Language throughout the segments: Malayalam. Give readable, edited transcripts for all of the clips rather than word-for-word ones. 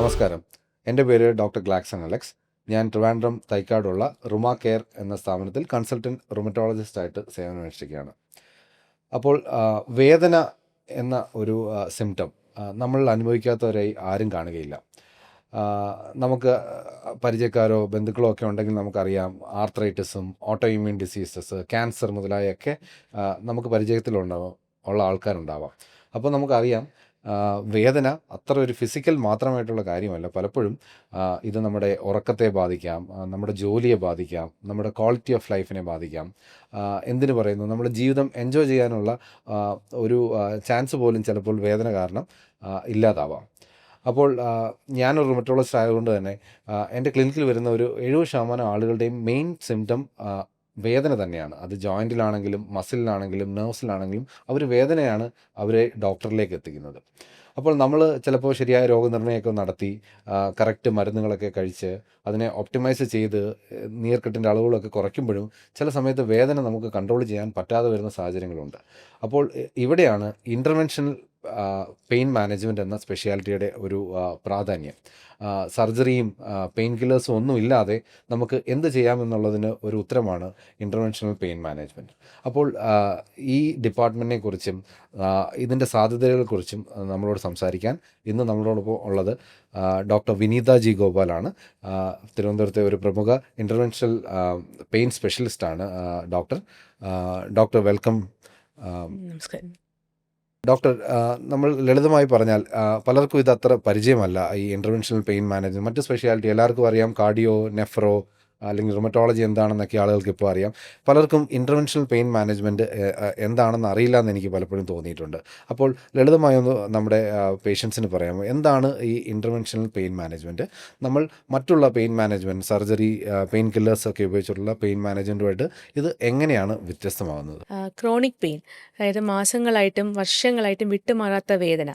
നമസ്കാരം. എൻ്റെ പേര് ഡോക്ടർ ഗ്ലാക്സൺ അലക്സ്. ഞാൻ ട്രിവാൻഡ്രം തൈക്കാടുള്ള റുമ കെയർ എന്ന സ്ഥാപനത്തിൽ കൺസൾട്ടൻറ്റ് റുമറ്റോളജിസ്റ്റായിട്ട് സേവനമനുഷ്ഠിക്കുകയാണ്. അപ്പോൾ വേദന എന്ന ഒരു സിംറ്റം നമ്മൾ അനുഭവിക്കാത്തവരായി ആരും കാണുകയില്ല. നമുക്ക് പരിചയക്കാരോ ബന്ധുക്കളോ ഒക്കെ ഉണ്ടെങ്കിൽ നമുക്കറിയാം, ആർത്രൈറ്റിസും ഓട്ടോ ഇമ്മ്യൂൺ ഡിസീസസ്, ക്യാൻസർ മുതലായൊക്കെ നമുക്ക് ഉള്ള ആൾക്കാരുണ്ടാവാം. അപ്പോൾ നമുക്കറിയാം, വേദന അത്ര ഒരു ഫിസിക്കൽ മാത്രമായിട്ടുള്ള കാര്യമല്ല. പലപ്പോഴും ഇത് നമ്മുടെ ഉറക്കത്തെ ബാധിക്കാം, നമ്മുടെ ജോലിയെ ബാധിക്കാം, നമ്മുടെ ക്വാളിറ്റി ഓഫ് ലൈഫിനെ ബാധിക്കാം. എന്തിനു പറയുന്നു, നമ്മുടെ ജീവിതം എൻജോയ് ചെയ്യാനുള്ള ഒരു ചാൻസ് പോലും ചിലപ്പോൾ വേദന കാരണം ഇല്ലാതാവാം. അപ്പോൾ ഞാനൊരു റുമറ്റോളജിസ്റ്റ് ആയതുകൊണ്ട് തന്നെ എൻ്റെ ക്ലിനിക്കിൽ വരുന്ന ഒരു 70% ആളുകളുടെയും മെയിൻ സിംറ്റം വേദന തന്നെയാണ്. അത് ജോയിൻറ്റിലാണെങ്കിലും മസിലിലാണെങ്കിലും നെർവ്സിലാണെങ്കിലും അവർ വേദനയാണ് അവരെ ഡോക്ടറിലേക്ക് എത്തിക്കുന്നത്. അപ്പോൾ നമ്മൾ ചിലപ്പോൾ ശരിയായ രോഗനിർണയമൊക്കെ നടത്തി കറക്റ്റ് മരുന്നുകളൊക്കെ കഴിച്ച് അതിനെ ഒപ്റ്റിമൈസ് ചെയ്ത് നീർക്കെട്ടിൻ്റെ അളവുകളൊക്കെ കുറയ്ക്കുമ്പോഴും ചില സമയത്ത് വേദന നമുക്ക് കൺട്രോൾ ചെയ്യാൻ പറ്റാതെ വരുന്ന സാഹചര്യങ്ങളുണ്ട്. അപ്പോൾ ഇവിടെയാണ് ഇൻ്റർവെൻഷണൽ പെയിൻ മാനേജ്മെൻറ്റ് എന്ന സ്പെഷ്യാലിറ്റിയുടെ ഒരു പ്രാധാന്യം. സർജറിയും പെയിൻ കില്ലേഴ്സും ഒന്നും ഇല്ലാതെ നമുക്ക് എന്ത് ചെയ്യാമെന്നുള്ളതിന് ഒരു ഉത്തരമാണ് ഇൻ്റർവെൻഷണൽ പെയിൻ മാനേജ്മെൻറ്റ്. അപ്പോൾ ഈ ഡിപ്പാർട്ട്മെൻറ്റിനെ കുറിച്ചും ഇതിൻ്റെ സാധ്യതകളെക്കുറിച്ചും നമ്മളോട് സംസാരിക്കാൻ ഇന്ന് നമ്മളോടൊപ്പം ഉള്ളത് ഡോക്ടർ വിനീത ജി ഗോപാലാണ്. തിരുവനന്തപുരത്തെ ഒരു പ്രമുഖ ഇൻ്റർവെൻഷണൽ പെയിൻ സ്പെഷ്യലിസ്റ്റാണ് ഡോക്ടർ വെൽക്കം. നമസ്കാരം ഡോക്ടർ, നമ്മൾ ലളിതമായി പറഞ്ഞാൽ പലർക്കും ഇത് അത്ര പരിചയമല്ല. ഈ ഇൻ്റർവെൻഷണൽ പെയിൻ മാനേജ്മെൻറ്റ്, മറ്റ് സ്പെഷ്യാലിറ്റി എല്ലാവർക്കും അറിയാം, കാർഡിയോ, നെഫ്രോ അല്ലെങ്കിൽ റുമറ്റോളജി എന്താണെന്നൊക്കെ ആളുകൾക്ക് ഇപ്പോൾ അറിയാം. പലർക്കും ഇൻ്റർവെൻഷണൽ പെയിൻ മാനേജ്മെൻറ്റ് എന്താണെന്ന് അറിയില്ല എന്ന് എനിക്ക് പലപ്പോഴും തോന്നിയിട്ടുണ്ട്. അപ്പോൾ ലളിതമായി ഒന്ന് നമ്മുടെ പേഷ്യൻസിന് പറയാമോ, എന്താണ് ഈ ഇൻ്റർവെൻഷണൽ പെയിൻ മാനേജ്മെൻറ്റ്? നമ്മൾ മറ്റുള്ള pain management, surgery, pain killers ഒക്കെ ഉപയോഗിച്ചിട്ടുള്ള പെയിൻ മാനേജ്മെൻറ്റുമായിട്ട് ഇത് എങ്ങനെയാണ് വ്യത്യസ്തമാകുന്നത്? ക്രോണിക് പെയിൻ, അതായത് മാസങ്ങളായിട്ടും വർഷങ്ങളായിട്ടും വിട്ടുമാറാത്ത വേദന,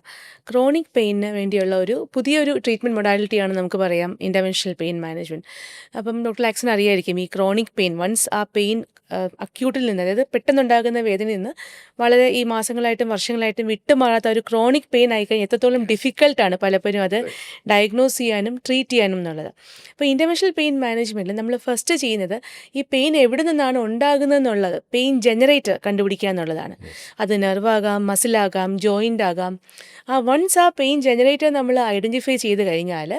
ക്രോണിക് പെയിനിന് വേണ്ടിയുള്ള ഒരു പുതിയൊരു ട്രീറ്റ്മെൻറ്റ് മൊഡാലിറ്റിയാണ് നമുക്ക് പറയാം ഇൻ്റർവെൻഷണൽ പെയിൻ മാനേജ്മെൻറ്റ്. അപ്പം ഡോക്ടർ ലാക്സിന് അറിയായിരിക്കും, ഈ ക്രോണിക് പെയിൻ വൺസ് ആ പെയിൻ അക്യൂട്ടിൽ നിന്ന്, അതായത് പെട്ടെന്നുണ്ടാകുന്ന വേദനയിൽ നിന്ന് വളരെ ഈ മാസങ്ങളായിട്ടും വർഷങ്ങളായിട്ടും വിട്ടുമാറാത്ത ഒരു ക്രോണിക് പെയിൻ ആയിക്കഴിഞ്ഞാൽ എത്രത്തോളം ഡിഫിക്കൽട്ടാണ് പലപ്പോഴും അത് ഡയഗ്നോസ് ചെയ്യാനും ട്രീറ്റ് ചെയ്യാനും എന്നുള്ളത്. അപ്പോൾ ഇൻ്റർവെൻഷണൽ പെയിൻ മാനേജ്മെൻറ്റിൽ നമ്മൾ ഫസ്റ്റ് ചെയ്യുന്നത് ഈ പെയിൻ എവിടെ നിന്നാണ് ഉണ്ടാകുന്നതെന്നുള്ളത്, പെയിൻ ജനറേറ്റർ കണ്ടുപിടിക്കുക എന്നുള്ളതാണ്. അത് നെർവാകാം, മസിലാകാം, ജോയിൻ്റ് ആകാം. വൺസ് ആ പെയിൻ ജനറേറ്റർ നമ്മൾ ഐഡൻറ്റിഫൈ ചെയ്ത് കഴിഞ്ഞാൽ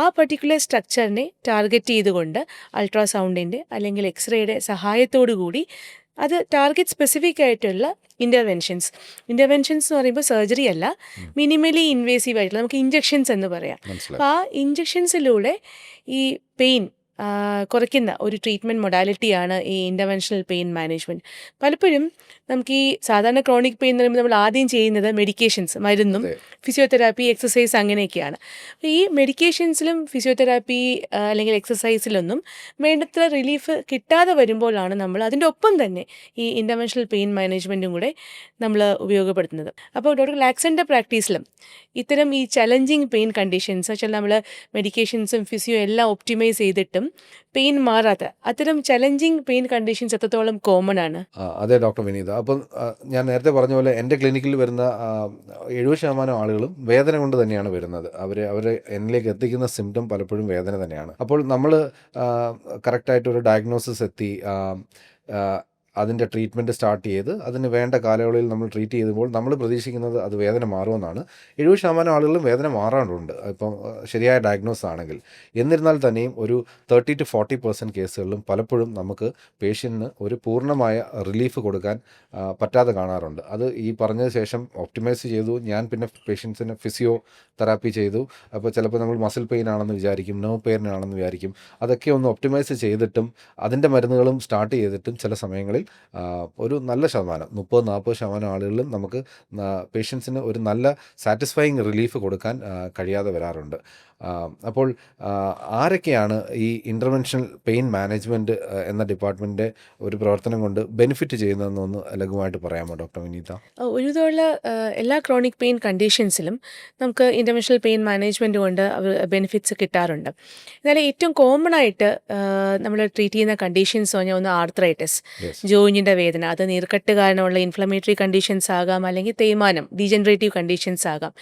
ആ പർട്ടിക്കുലർ സ്ട്രക്ചറിനെ ടാർഗറ്റ് ചെയ്തുകൊണ്ട് അൾട്രാസൗണ്ടിൻ്റെ അല്ലെങ്കിൽ എക്സ്റേയുടെ സഹായത്തോടു കൂടി അത് ടാർഗറ്റ് സ്പെസിഫിക് ആയിട്ടുള്ള ഇൻ്റർവെൻഷൻസ് എന്ന് പറയുമ്പോൾ സർജറി അല്ല, മിനിമലി ഇൻവേസീവ് ആയിട്ടുള്ള നമുക്ക് ഇഞ്ചെക്ഷൻസ് എന്ന് പറയാം. അപ്പോൾ ആ ഇഞ്ചെക്ഷൻസിലൂടെ ഈ പെയിൻ കുറയ്ക്കുന്ന ഒരു ട്രീറ്റ്മെൻറ്റ് മൊഡാലിറ്റിയാണ് ഈ ഇൻ്റർവെൻഷണൽ പെയിൻ മാനേജ്മെൻറ്റ്. പലപ്പോഴും നമുക്ക് ഈ സാധാരണ ക്രോണിക് പെയിൻ എന്ന് പറയുമ്പോൾ നമ്മൾ ആദ്യം ചെയ്യുന്നത് മെഡിക്കേഷൻസ്, മരുന്നും ഫിസിയോതെറാപ്പി, എക്സസൈസ് അങ്ങനെയൊക്കെയാണ്. അപ്പോൾ ഈ മെഡിക്കേഷൻസിലും ഫിസിയോതെറാപ്പി അല്ലെങ്കിൽ എക്സസൈസിലൊന്നും വേണ്ടത്ര റിലീഫ് കിട്ടാതെ വരുമ്പോഴാണ് നമ്മൾ അതിൻ്റെ ഒപ്പം തന്നെ ഈ ഇൻ്റർവെൻഷണൽ പെയിൻ മാനേജ്മെൻറ്റും കൂടെ നമ്മൾ ഉപയോഗപ്പെടുത്തുന്നത്. അപ്പോൾ ഡോക്ടർ ലാക്സൻ്റെ പ്രാക്ടീസിലും ഇത്തരം ഈ ചലഞ്ചിങ് പെയിൻ കണ്ടീഷൻസ് വെച്ചാൽ നമ്മൾ മെഡിക്കേഷൻസും ഫിസിയോ എല്ലാം ഒപ്റ്റിമൈസ് ചെയ്തിട്ടും പെയിൻ മാറാത്ത അത്തരം ചലഞ്ചിങ് പെയിൻ കണ്ടീഷൻസ് എത്രത്തോളം കോമൺ ആണ്? അതെ ഡോക്ടർ വിനീത. അപ്പം ഞാൻ നേരത്തെ പറഞ്ഞ പോലെ എൻ്റെ ക്ലിനിക്കിൽ വരുന്ന 70% ആളുകളും വേദന കൊണ്ട് തന്നെയാണ് വരുന്നത്. അവരെ എന്നിലേക്ക് എത്തിക്കുന്ന സിംറ്റം പലപ്പോഴും വേദന തന്നെയാണ്. അപ്പോൾ നമ്മൾ കറക്റ്റായിട്ടൊരു ഡയഗ്നോസിസ് എത്തി അതിൻ്റെ ട്രീറ്റ്മെൻറ്റ് സ്റ്റാർട്ട് ചെയ്ത് അതിന് വേണ്ട കാലയളവിൽ നമ്മൾ ട്രീറ്റ് ചെയ്യുമ്പോൾ നമ്മൾ പ്രതീക്ഷിക്കുന്നത് അത് വേദന മാറുമെന്നാണ്. 70% ആളുകളും വേദന മാറാറുണ്ട് ഇപ്പം ശരിയായ ഡയഗ്നോസ് ആണെങ്കിൽ. എന്നിരുന്നാൽ തന്നെയും ഒരു 30-40% കേസുകളിലും പലപ്പോഴും നമുക്ക് പേഷ്യൻറ്റിന് ഒരു പൂർണ്ണമായ റിലീഫ് കൊടുക്കാൻ പറ്റാതെ കാണാറുണ്ട്. അത് ഈ പറഞ്ഞതിന് ശേഷം ഒപ്റ്റിമൈസ് ചെയ്തു, ഞാൻ പിന്നെ പേഷ്യൻസിന് ഫിസിയോ തെറാപ്പി ചെയ്തു. അപ്പോൾ ചിലപ്പോൾ നമ്മൾ മസിൽ പെയിൻ ആണെന്ന് വിചാരിക്കും, നെർവ് പെയിൻ ആണെന്ന് വിചാരിക്കും. അതൊക്കെ ഒന്ന് ഒപ്റ്റിമൈസ് ചെയ്തിട്ടും അതിൻ്റെ മരുന്നുകളും സ്റ്റാർട്ട് ചെയ്തിട്ടും ചില സമയങ്ങളിൽ ഒരു നല്ല ശതമാനം 30-40% ആളുകളിലും നമുക്ക് പേഷ്യൻസിന് ഒരു നല്ല സാറ്റിസ്ഫൈയിങ് റിലീഫ് കൊടുക്കാൻ കഴിയാതെ വരാറുണ്ട്. അപ്പോൾ ആരൊക്കെയാണ് ഈ ഇൻ്റർവെൻഷണൽ പെയിൻ മാനേജ്മെൻറ്റ് എന്ന ഡിപ്പാർട്ട്മെൻറ്റിൻ്റെ ഒരു പ്രവർത്തനം കൊണ്ട് ബെനിഫിറ്റ് ചെയ്യുന്നതെന്നൊന്ന് ലഘുവായിട്ട് പറയാമോ ഡോക്ടർ വിനീത? ഒരുവിധമുള്ള എല്ലാ ക്രോണിക് പെയിൻ കണ്ടീഷൻസിലും നമുക്ക് ഇൻ്റർവെൻഷണൽ പെയിൻ മാനേജ്മെൻറ്റ് കൊണ്ട് ബെനിഫിറ്റ്സ് കിട്ടാറുണ്ട്. എന്നാൽ ഏറ്റവും കോമൺ ആയിട്ട് നമ്മൾ ട്രീറ്റ് ചെയ്യുന്ന കണ്ടീഷൻസ് പറഞ്ഞാൽ ഒന്ന് ആർത്രൈറ്റിസ്, ജോയിൻറ്റിൻ്റെ വേദന, അത് നീർക്കെട്ട് കാരണമുള്ള ഇൻഫ്ലമേറ്ററി കണ്ടീഷൻസ് ആകാം, അല്ലെങ്കിൽ തേയ്മാനം ഡീജനറേറ്റീവ് കണ്ടീഷൻസ് ആകാം.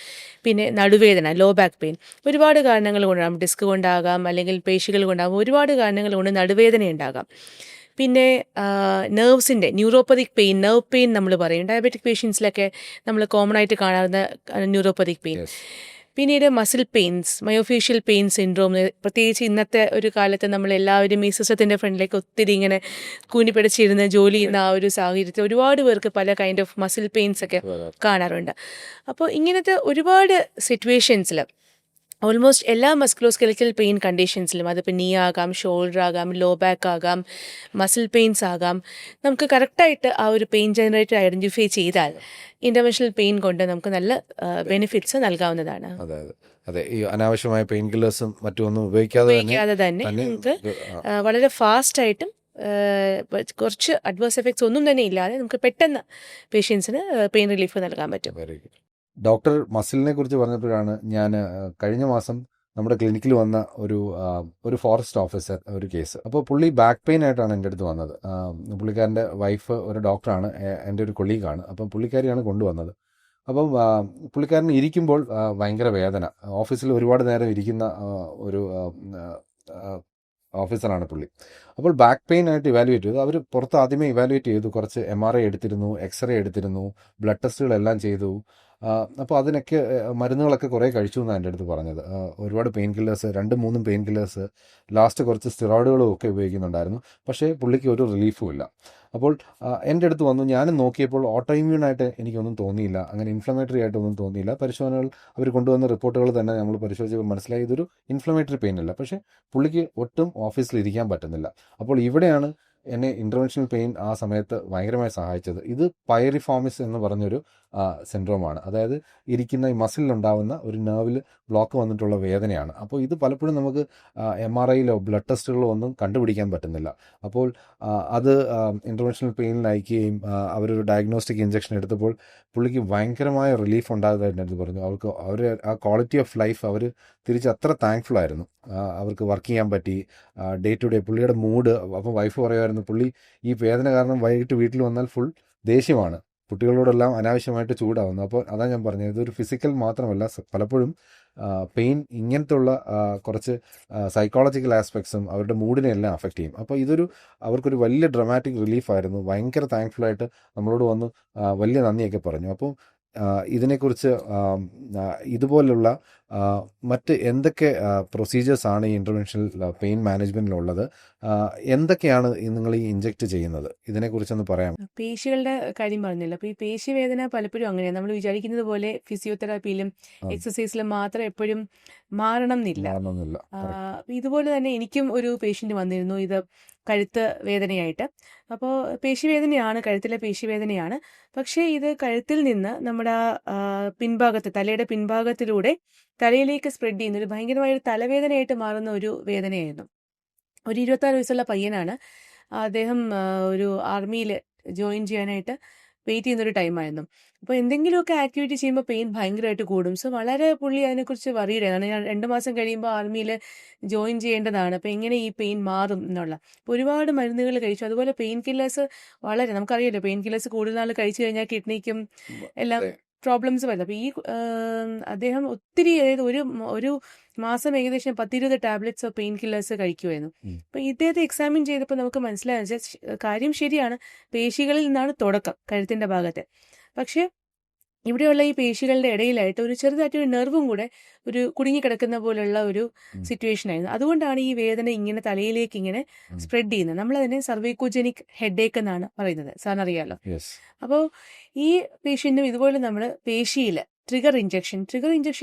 പിന്നെ നടുവേദന, ലോ ബാക്ക് പെയിൻ, ഒരുപാട് കാരണങ്ങൾ കൊണ്ടാകാം. ഡിസ്ക് കൊണ്ടാകാം, അല്ലെങ്കിൽ പേശികൾ കൊണ്ടാകാം, ഒരുപാട് കാരണങ്ങൾ കൊണ്ട് നടുവേദന ഉണ്ടാകാം. പിന്നെ നെർവ്സിൻ്റെ ന്യൂറോപ്പതിക് പെയിൻ, നെർവ് പെയിൻ നമ്മൾ പറയും. ഡയബറ്റിക് പേഷ്യൻസിലൊക്കെ നമ്മൾ കോമൺ ആയിട്ട് കാണാവുന്ന ന്യൂറോപ്പതിക് പെയിൻ. യെസ്. പിന്നീട് muscle pains, myofascial pain syndrome. പ്രത്യേകിച്ച് ഇന്നത്തെ ഒരു കാലത്ത് നമ്മളെല്ലാവരും ഈ സിസ്റ്റത്തിൻ്റെ ഫ്രണ്ടിലേക്ക് ഒത്തിരി ഇങ്ങനെ കൂനിപ്പിടിച്ചിരുന്ന് ജോലി ചെയ്യുന്ന ആ ഒരു സാഹചര്യത്തിൽ ഒരുപാട് പേർക്ക് പല കൈൻഡ് ഓഫ് മസിൽ പെയിൻസ് ഒക്കെ കാണാറുണ്ട്. അപ്പോൾ ഇങ്ങനത്തെ ഒരുപാട് സിറ്റുവേഷൻസിൽ ഓൾമോസ്റ്റ് എല്ലാ മസ്കുലോസ്കെലറ്റൽ പെയിൻ കണ്ടീഷൻസിലും, അതിപ്പോൾ നീ ആകാം, ഷോൾഡർ ആകാം, ലോ ബാക്ക് ആകാം, മസിൽ പെയിൻസ് ആകാം, നമുക്ക് കറക്റ്റായിട്ട് ആ ഒരു പെയിൻ ജനറേറ്റർ ഐഡൻറ്റിഫൈ ചെയ്താൽ ഇൻ്റർവെൻഷണൽ പെയിൻ കൊണ്ട് നമുക്ക് നല്ല ബെനിഫിറ്റ്സ് നൽകാവുന്നതാണ്. അതെ അതെ അതെ. ഈ അനാവശ്യമായ പെയിൻ കില്ലേഴ്സും മറ്റൊന്നും ഉപയോഗിക്കാതെ തന്നെ നമുക്ക് വളരെ ഫാസ്റ്റായിട്ടും കുറച്ച് അഡ്വേഴ്സ് എഫക്ട്സ് ഒന്നും തന്നെ ഇല്ലാതെ നമുക്ക് പെട്ടെന്ന് പേഷ്യൻസിന് പെയിൻ റിലീഫ് നൽകാൻ പറ്റും. Very good. ഡോക്ടർ മസിലിനെ കുറിച്ച് പറഞ്ഞപ്പോഴാണ് ഞാൻ കഴിഞ്ഞ മാസം നമ്മുടെ ക്ലിനിക്കിൽ വന്ന ഒരു ഫോറസ്റ്റ് ഓഫീസർ ഒരു കേസ്. അപ്പോൾ പുള്ളി ബാക്ക് പെയിൻ ആയിട്ടാണ് എൻ്റെ അടുത്ത് വന്നത്. പുള്ളിക്കാരൻ്റെ വൈഫ് ഒരു ഡോക്ടറാണ്, എൻ്റെ ഒരു കൊളീഗാണ്. അപ്പം പുള്ളിക്കാരിയാണ് കൊണ്ടുവന്നത്. അപ്പം പുള്ളിക്കാരൻ ഇരിക്കുമ്പോൾ ഭയങ്കര വേദന. ഓഫീസിൽ ഒരുപാട് നേരം ഇരിക്കുന്ന ഒരു ഓഫീസറാണ് പുള്ളി. അപ്പോൾ ബാക്ക് പെയിൻ ആയിട്ട് ഇവാലുവേറ്റ് ചെയ്തു. അവർ പുറത്ത് ആദ്യമേ ഇവാലുവേറ്റ് ചെയ്തു. കുറച്ച് MRI എടുത്തിരുന്നു, എക്സ്റേ എടുത്തിരുന്നു, ബ്ലഡ് ടെസ്റ്റുകളെല്ലാം ചെയ്തു. അപ്പോൾ അതിനൊക്കെ മരുന്നുകളൊക്കെ കുറേ കഴിച്ചു എന്നാണ് എൻ്റെ അടുത്ത് പറഞ്ഞത്. ഒരുപാട് pain killers, 2-3 pain killers, last കുറച്ച് സ്റ്റിറോയിഡുകളും ഒക്കെ ഉപയോഗിക്കുന്നുണ്ടായിരുന്നു. പക്ഷേ പുള്ളിക്ക് ഒരു റിലീഫും ഇല്ല. അപ്പോൾ എൻ്റെ അടുത്ത് വന്നു. ഞാനും നോക്കിയപ്പോൾ ഓട്ടോ ഇമ്മ്യൂണായിട്ട് എനിക്കൊന്നും തോന്നിയില്ല, അങ്ങനെ ഇൻഫ്ലമേറ്ററി ആയിട്ടൊന്നും തോന്നിയില്ല. പരിശോധനകൾ അവർ കൊണ്ടുവന്ന റിപ്പോർട്ടുകൾ തന്നെ നമ്മൾ പരിശോധിച്ചപ്പോൾ മനസ്സിലായി ഇതൊരു ഇൻഫ്ലമേറ്ററി പെയിൻ അല്ല. പക്ഷേ പുള്ളിക്ക് ഒട്ടും ഓഫീസിൽ ഇരിക്കാൻ പറ്റുന്നില്ല. അപ്പോൾ ഇവിടെയാണ് എന്നെ ഇൻ്റർവെൻഷണൽ പെയിൻ ആ സമയത്ത് ഭയങ്കരമായി സഹായിച്ചത്. ഇത് പൈറിഫോമിസ് എന്ന് പറഞ്ഞൊരു സിൻഡ്രോമാണ്. അതായത് ഇരിക്കുന്ന ഈ മസിലിലുണ്ടാവുന്ന ഒരു നെർവിൽ ബ്ലോക്ക് വന്നിട്ടുള്ള വേദനയാണ്. അപ്പോൾ ഇത് പലപ്പോഴും നമുക്ക് MRIയിലോ ബ്ലഡ് ടെസ്റ്റുകളോ ഒന്നും കണ്ടുപിടിക്കാൻ പറ്റുന്നില്ല. അപ്പോൾ അത് ഇൻ്റർവെൻഷണൽ പെയിനിൽ അയക്കുകയും അവരൊരു ഡയഗ്നോസ്റ്റിക് ഇഞ്ചക്ഷൻ എടുത്തപ്പോൾ പുള്ളിക്ക് ഭയങ്കരമായ റിലീഫ് ഉണ്ടായതായിട്ട് എനിക്ക് പറഞ്ഞു. അവർ ആ ക്വാളിറ്റി ഓഫ് ലൈഫ് അവർ തിരിച്ച് അത്ര താങ്ക്ഫുൾ ആയിരുന്നു. അവർക്ക് വർക്ക് ചെയ്യാൻ പറ്റി, ഡേ ടു ഡേ പുള്ളിയുടെ മൂഡ്. അപ്പം വൈഫ് പറയുമായിരുന്നു, പുള്ളി ഈ വേദന കാരണം വൈകിട്ട് വീട്ടിൽ വന്നാൽ ഫുൾ ദേഷ്യമാണ്, കുട്ടികളോടെല്ലാം അനാവശ്യമായിട്ട് ചൂടാവുന്നു. അപ്പോൾ അതാണ് ഞാൻ പറഞ്ഞത്, ഇതൊരു ഫിസിക്കൽ മാത്രമല്ല, പലപ്പോഴും പെയിൻ ഇങ്ങനത്തെ ഉള്ള കുറച്ച് സൈക്കോളജിക്കൽ ആസ്പെക്ട്സും അവരുടെ മൂഡിനെ എല്ലാം അഫക്റ്റ് ചെയ്യും. അപ്പോൾ അവർക്കൊരു വലിയ ഡ്രമാറ്റിക് റിലീഫായിരുന്നു. ഭയങ്കര താങ്ക്ഫുള്ളായിട്ട് നമ്മളോട് വന്ന് വലിയ നന്ദിയൊക്കെ പറഞ്ഞു. അപ്പോൾ ഇതിനെക്കുറിച്ച് ഇതുപോലുള്ള മറ്റ് എന്തൊക്കെ പ്രൊസീജിയേഴ്സാണ് ഈ ഇൻ്റർവെൻഷണൽ പെയിൻ മാനേജ്മെൻറ്റിലുള്ളത്, എന്തൊക്കെയാണ് നിങ്ങൾ ഈ ഇഞ്ചെക്റ്റ് ചെയ്യുന്നത്, ഇതിനെക്കുറിച്ചൊന്ന് പറയാം. പേശികളുടെ കാര്യം പറഞ്ഞല്ലോ. അപ്പോൾ ഈ പേശിവേദന പലപ്പോഴും അങ്ങനെയാണ്. നമ്മൾ വിചാരിക്കുന്നത് പോലെ ഫിസിയോതെറാപ്പിയിലും എക്സസൈസിലും മാത്രം എപ്പോഴും മാറണം എന്നില്ല. ഇതുപോലെ തന്നെ എനിക്കും ഒരു പേഷ്യൻ്റ് വന്നിരുന്നു, ഇത് കഴുത്ത് വേദനയായിട്ട്. അപ്പോൾ പേശിവേദനയാണ്, കഴുത്തിലെ പേശിവേദനയാണ്. പക്ഷേ ഇത് കഴുത്തിൽ നിന്ന് നമ്മുടെ പിൻഭാഗത്ത്, തലയുടെ പിൻഭാഗത്തിലൂടെ തലയിലേക്ക് സ്പ്രെഡ് ചെയ്യുന്ന ഒരു ഭയങ്കരമായൊരു തലവേദനയായിട്ട് മാറുന്ന ഒരു വേദനയായിരുന്നു. ഒരു 26 വയസ്സുള്ള പയ്യനാണ്. അദ്ദേഹം ഒരു ആർമിയിൽ ജോയിൻ ചെയ്യാനായിട്ട് വെയിറ്റ് ചെയ്യുന്നൊരു ടൈമായിരുന്നു. അപ്പോൾ എന്തെങ്കിലുമൊക്കെ ആക്ടിവിറ്റി ചെയ്യുമ്പോൾ പെയിൻ ഭയങ്കരമായിട്ട് കൂടും. സോ വളരെ പുള്ളി അതിനെക്കുറിച്ച് വറീഡാണ്. ഞാൻ 2 മാസം കഴിയുമ്പോൾ ആർമിയിൽ ജോയിൻ ചെയ്യേണ്ടതാണ്, അപ്പോൾ എങ്ങനെ ഈ പെയിൻ മാറും എന്നുള്ള. അപ്പോൾ ഒരുപാട് മരുന്നുകൾ കഴിച്ചു. അതുപോലെ പെയിൻ കില്ലേഴ്സ് വളരെ, നമുക്കറിയാലോ, പെയിൻ കില്ലേഴ്സ് കൂടുതൽ നാൾ കഴിച്ചു കഴിഞ്ഞാൽ കിഡ്നിക്കും എല്ലാം പ്രോബ്ലംസ് വരുന്നത്. അപ്പോൾ ഈ അദ്ദേഹം ഒത്തിരി, അതായത് ഒരു മാസം ഏകദേശം 10-20 ടാബ്ലറ്റ്സ് പെയിൻ കില്ലേഴ്സ് കഴിക്കുമായിരുന്നു. അപ്പോൾ ഇദ്ദേഹത്തെ എക്സാമിൻ ചെയ്തപ്പോൾ നമുക്ക് മനസ്സിലായെന്ന് വെച്ചാൽ കാര്യം ശരിയാണ്, പേശികളിൽ നിന്നാണ് തുടക്കം, കഴുത്തിൻ്റെ ഭാഗത്ത്. പക്ഷേ ഇവിടെയുള്ള ഈ പേശികളുടെ ഇടയിലായിട്ട് ഒരു ചെറുതായിട്ടൊരു നെർവും കൂടെ ഒരു കുടുങ്ങിക്കിടക്കുന്ന പോലുള്ള ഒരു സിറ്റുവേഷൻ ആയിരുന്നു. അതുകൊണ്ടാണ് ഈ വേദന ഇങ്ങനെ തലയിലേക്ക് ഇങ്ങനെ സ്പ്രെഡ് ചെയ്യുന്നത്. നമ്മളതിനെ സർവൈക്കോജനിക് ഹെഡേക്ക് എന്നാണ് പറയുന്നത്, സാറിനറിയാലോ. അപ്പോൾ ഈ പേഷ്യൻറ്റും ഇതുപോലെ നമ്മൾ പേശിയിൽ ട്രിഗർ ഇഞ്ചക്ഷൻ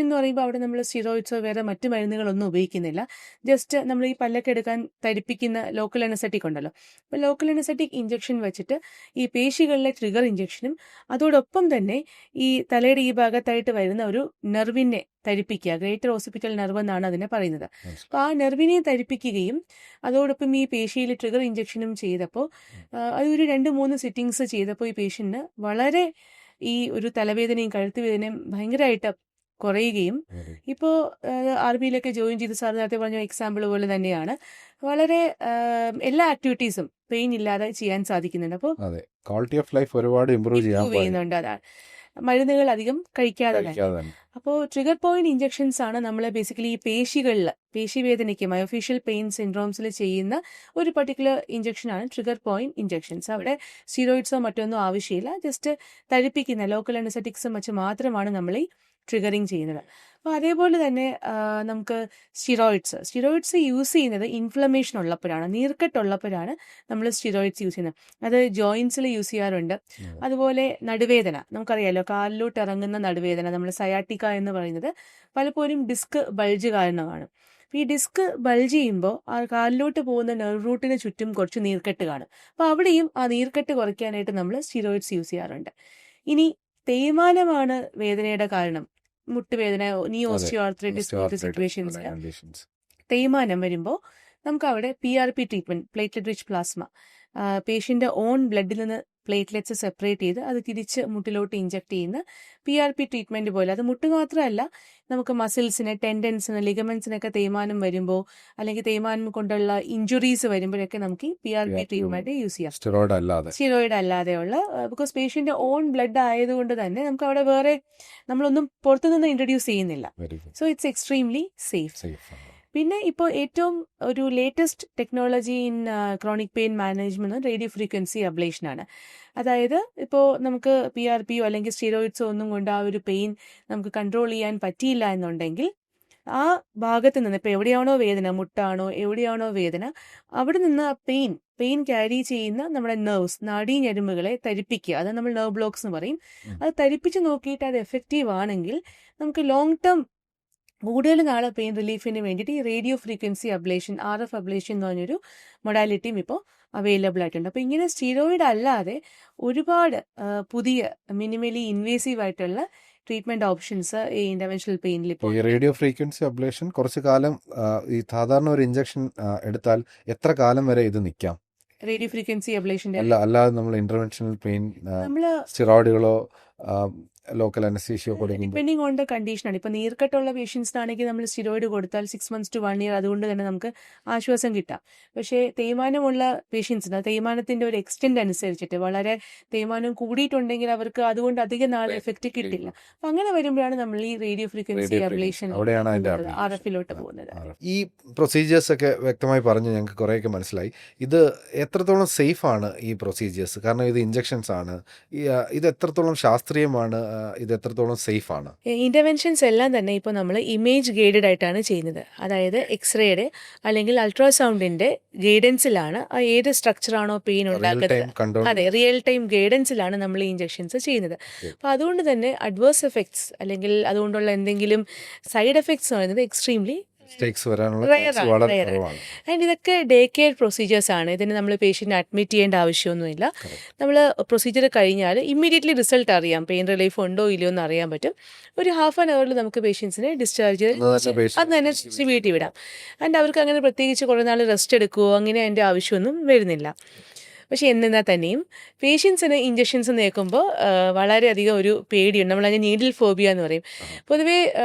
എന്ന് പറയുമ്പോൾ അവിടെ നമ്മൾ സ്റ്റിറോയിഡ്സോ വേറെ മറ്റു മരുന്നുകളൊന്നും ഉപയോഗിക്കുന്നില്ല. ജസ്റ്റ് നമ്മൾ ഈ പല്ലൊക്കെ എടുക്കാൻ തരിപ്പിക്കുന്ന ലോക്കൽ അനസ്തെറ്റിക് ഉണ്ടല്ലോ, അപ്പോൾ ലോക്കൽ അനസ്തെറ്റിക് ഇഞ്ചക്ഷൻ വെച്ചിട്ട് ഈ പേശികളിലെ ട്രിഗർ ഇഞ്ചക്ഷനും അതോടൊപ്പം തന്നെ ഈ തലയുടെ ഈ ഭാഗത്തായിട്ട് വരുന്ന ഒരു നെർവിനെ തരിപ്പിക്കുക, ഗ്രേറ്റർ ഓസിപിറ്റൽ നെർവ് എന്നാണ് അതിനെ പറയുന്നത്. അപ്പോൾ ആ നെർവിനെ തരിപ്പിക്കുകയും അതോടൊപ്പം ഈ പേശിയിൽ ട്രിഗർ ഇഞ്ചക്ഷനും ചെയ്തപ്പോൾ അതൊരു 2-3 സിറ്റിങ്സ് ചെയ്തപ്പോൾ ഈ പേഷ്യൻറ്റിന് വളരെ ഈ ഒരു തലവേദനയും കഴുത്ത് വേദനയും ഭയങ്കരമായിട്ട് കുറയുകയും ഇപ്പോൾ RBയിലൊക്കെ ജോയിൻ ചെയ്ത് സാർ നേരത്തെ പറഞ്ഞ എക്സാമ്പിൾ പോലെ തന്നെയാണ് വളരെ എല്ലാ ആക്ടിവിറ്റീസും പെയിൻ ഇല്ലാതെ ചെയ്യാൻ സാധിക്കുന്നുണ്ട്. അപ്പോൾ അതെ, ക്വാളിറ്റി ഓഫ് ലൈഫ് ഒരുപാട് ഇമ്പ്രൂവ് ചെയ്യാൻ ഇമ്പ്രൂവ് ചെയ്യുന്നുണ്ട്. അതാണ് മരുന്നുകൾ അധികം കഴിക്കാതെ തന്നെ. കഴിക്കാതെ തന്നെ. അപ്പോൾ ട്രിഗർ പോയിന്റ് ഇഞ്ചക്ഷൻസ് ആണ് നമ്മൾ ബേസിക്കലി ഈ പേശിവേദനയ്ക്ക് മയോഫേഷ്യൽ പെയിൻ സിൻഡ്രോംസിൽ ചെയ്യുന്ന ഒരു പർട്ടിക്കുലർ ഇഞ്ചക്ഷനാണ് ട്രിഗർ പോയിന്റ് ഇഞ്ചക്ഷൻസ്. അവിടെ സ്റ്റീറോയിഡ്സോ മറ്റൊന്നും ആവശ്യമില്ല, ജസ്റ്റ് തടിപ്പിക്കുന്ന ലോക്കൽ അനസ്തറ്റിക്സും വെച്ച് മാത്രമാണ് നമ്മൾ ഈ ട്രിഗറിങ് ചെയ്യുന്നത്. അപ്പോൾ അതേപോലെ തന്നെ നമുക്ക് സ്റ്റിറോയിഡ്സ് യൂസ് ചെയ്യുന്നത് ഇൻഫ്ലമേഷൻ ഉള്ളപ്പോഴാണ്, നീർക്കെട്ടുള്ളപ്പോഴാണ് നമ്മൾ സ്റ്റിറോയിഡ്സ് യൂസ് ചെയ്യുന്നത്. അത് ജോയിൻസിൽ യൂസ് ചെയ്യാറുണ്ട്. അതുപോലെ നടുവേദന, നമുക്കറിയാലോ കാലിലോട്ട് ഇറങ്ങുന്ന നടുവേദന, നമ്മൾ സയാട്ടിക്ക എന്ന് പറയുന്നത് പലപ്പോഴും ഡിസ്ക് ബൾജ് കാരണമാണ്. അപ്പോൾ ഈ ഡിസ്ക് ബൾജ് ചെയ്യുമ്പോൾ ആ കാലിലോട്ട് പോകുന്ന നെർവ് റൂട്ടിന് ചുറ്റും കുറച്ച് നീർക്കെട്ട് കാണും. അപ്പോൾ അവിടെയും ആ നീർക്കെട്ട് കുറയ്ക്കാനായിട്ട് നമ്മൾ സ്റ്റിറോയിഡ്സ് യൂസ് ചെയ്യാറുണ്ട്. ഇനി തേയ്മാനമാണ് വേദനയുടെ കാരണം, മുട്ടുവേദന, നീ ഓസ്റ്റിയോ ആർത്രൈറ്റിസ് പോലത്തെ സിറ്റുവേഷൻസ് തേയ്മാനം വരുമ്പോൾ നമുക്ക് അവിടെ PRP treatment, platelet rich plasma, പേഷ്യൻ്റെ ഓൺ ബ്ലഡിൽ നിന്ന് പ്ലേറ്റ്ലെറ്റ്സ് സെപ്പറേറ്റ് ചെയ്ത് അത് തിരിച്ച് മുട്ടിലോട്ട് ഇഞ്ചക്ട് ചെയ്യുന്ന PRP ട്രീറ്റ്മെന്റ് പോലെ. അത് മുട്ട് മാത്രമല്ല, നമുക്ക് മസിൽസിന്, ടെൻഡൻസിന്, ലിഗമെന്റ്സിനൊക്കെ തേയ്മാനം വരുമ്പോൾ അല്ലെങ്കിൽ തേയ്മാനം കൊണ്ടുള്ള ഇഞ്ചുറീസ് വരുമ്പോഴൊക്കെ നമുക്ക് ഈ PRP ട്രീറ്റ്മെന്റ് യൂസ് ചെയ്യാം, സ്റ്റിറോയിഡ് അല്ലാതെയുള്ള. ബിക്കോസ് പേഷ്യന്റെ ഓൺ ബ്ലഡ് ആയതുകൊണ്ട് തന്നെ നമുക്ക് അവിടെ വേറെ നമ്മളൊന്നും പുറത്തുനിന്ന് ഇൻട്രൊഡ്യൂസ് ചെയ്യുന്നില്ല. So it's extremely safe. പിന്നെ ഇപ്പോൾ ഏറ്റവും ഒരു latest technology in chronic pain management radio frequency ablation ആണ്. അതായത് ഇപ്പോൾ നമുക്ക് PRPയോ അല്ലെങ്കിൽ സ്റ്റീറോയിഡ്സോ ഒന്നും കൊണ്ട് ആ ഒരു പെയിൻ നമുക്ക് കൺട്രോൾ ചെയ്യാൻ പറ്റിയില്ല എന്നുണ്ടെങ്കിൽ ആ ഭാഗത്ത് നിന്ന്, ഇപ്പോൾ എവിടെയാണോ വേദന, മുട്ടാണോ എവിടെയാണോ വേദന, അവിടെ നിന്ന് ആ പെയിൻ ക്യാരി ചെയ്യുന്ന നമ്മുടെ നെർവ്സ്, നാഡീഞരമ്പുകളെ തരിപ്പിക്കുക. അത് നമ്മൾ നെർവ് ബ്ലോക്സ് എന്ന് പറയും. അത് തരിപ്പിച്ച് നോക്കിയിട്ട് അത് എഫക്റ്റീവ് ആണെങ്കിൽ നമുക്ക് ലോങ് ടേം കൂടുതൽ നാളെ പെയിൻ റിലീഫിന് വേണ്ടിയിട്ട് ഈ radio frequency ablation, RF ablation എന്ന് പറഞ്ഞൊരു മൊഡാലിറ്റിയും ഇപ്പോൾ അവൈലബിൾ ആയിട്ടുണ്ട്. അപ്പോൾ ഇങ്ങനെ സ്റ്റീറോയിഡ് അല്ലാതെ ഒരുപാട് പുതിയ മിനിമലി ഇൻവേസീവ് ആയിട്ടുള്ള ട്രീറ്റ്മെന്റ് ഓപ്ഷൻസ് ഈ ഇന്റർവെൻഷണൽ പെയിനിൽ ഇപ്പോൾ. ഈ റേഡിയോ ഫ്രീക്വൻസി അബ്ലേഷൻ കുറച്ചു കാലം ഈ സാധാരണ ഒരു ഇഞ്ചക്ഷൻ എടുത്താൽ എത്ര കാലം വരെ ഇത് നിൽക്കാം? റേഡിയോ ഫ്രീക്വൻസി അബ്ലേഷന്റെ അല്ലാതെ നമ്മൾ ഇന്റർവെൻഷണൽ പെയിൻ നമ്മള് സ്റ്റിറോയിഡുകളോ ലോക്കൽ അനസ്തീഷ്യോ കൊടുക്കുമ്പോൾ ഡിപ്പെൻഡിങ് ഓൺ ദ കണ്ടീഷനാണ്. ഇപ്പോൾ നീർക്കെട്ടുള്ള പേഷ്യൻസിനാണെങ്കിൽ നമ്മൾ സ്റ്റിറോയിഡ് കൊടുത്താൽ 6 months to 1 year അതുകൊണ്ട് തന്നെ നമുക്ക് ആശ്വാസം കിട്ടാം. പക്ഷേ തേയ്മാനമുള്ള പേഷ്യൻസിന് തേയ്മാനത്തിന്റെ ഒരു എക്സ്റ്റെൻഡ് അനുസരിച്ചിട്ട് വളരെ തേയ്മാനം കൂടിയിട്ടുണ്ടെങ്കിൽ അവർക്ക് അതുകൊണ്ട് അധികം നാൾ എഫക്റ്റ് കിട്ടില്ല. അപ്പം അങ്ങനെ വരുമ്പോഴാണ് നമ്മൾ ഈ റേഡിയോ ഫ്രീക്വൻസി അബ്ലേഷൻ RFലോട്ട് പോകുന്നത്. ഈ പ്രൊസീജിയേഴ്സ് ഒക്കെ വ്യക്തമായി പറഞ്ഞു, ഞങ്ങൾക്ക് കുറേയൊക്കെ മനസ്സിലായി. ഇത് എത്രത്തോളം സേഫ് ആണ് ഈ പ്രൊസീജിയേഴ്സ്? കാരണം ഇത് ഇഞ്ചക്ഷൻസ് ആണ്, ഇത് എത്രത്തോളം ശാസ്ത്രീയമാണ്, ഇത് എത്രത്തോളം സേഫ് ആണ്? ഇന്റർവെൻഷൻസ് എല്ലാം തന്നെ ഇപ്പോൾ നമ്മൾ ഇമേജ് ഗൈഡഡ് ആയിട്ടാണ് ചെയ്യുന്നത്. അതായത് എക്സ്റേയുടെ അല്ലെങ്കിൽ അൾട്രാസൗണ്ടിന്റെ ഗൈഡൻസിലാണ് ഏത് സ്ട്രക്ചറാണോ പെയിൻ ഉണ്ടാക്കുന്നത്, അതെ, റിയൽ ടൈം ഗൈഡൻസിലാണ് നമ്മൾ ഈ ഇഞ്ചക്ഷൻസ് ചെയ്യുന്നത്. അപ്പോൾ അതുകൊണ്ട് തന്നെ അഡ്വേഴ്സ് എഫക്ട്സ് അല്ലെങ്കിൽ അതുകൊണ്ടുള്ള എന്തെങ്കിലും സൈഡ് എഫക്ട്സ് പറയുന്നത് എക്സ്ട്രീംലി ആൻഡ് ഇതൊക്കെ ഡേ കെയർ പ്രൊസീജിയേഴ്സ് ആണ്. ഇതിന് നമ്മൾ പേഷ്യൻറ്റിനെ അഡ്മിറ്റ് ചെയ്യേണ്ട ആവശ്യമൊന്നുമില്ല. നമ്മൾ പ്രൊസീജിയർ കഴിഞ്ഞാൽ ഇമ്മീഡിയറ്റ്ലി റിസൾട്ട് അറിയാം, പെയിൻ റിലീഫ് ഉണ്ടോ ഇല്ലയോ എന്ന് അറിയാൻ പറ്റും. ഒരു ½ an hour നമുക്ക് പേഷ്യൻസിനെ ഡിസ്ചാർജ് അത് തന്നെ വീട്ടിൽ വിടാം. ആൻഡ് അവർക്ക് അങ്ങനെ പ്രത്യേകിച്ച് കുറേ നാൾ റെസ്റ്റ് എടുക്കുകയോ അങ്ങനെ അതിൻ്റെ ആവശ്യമൊന്നും വരുന്നില്ല. പക്ഷേ എന്നിരുന്നാൽ തന്നെയും പേഷ്യൻസിന് ഇഞ്ചക്ഷൻസ് നേക്കുമ്പോൾ വളരെയധികം ഒരു പേടിയുണ്ട്. നമ്മളതിന് നീഡിൽ ഫോബിയ എന്ന് പറയും. പൊതുവേ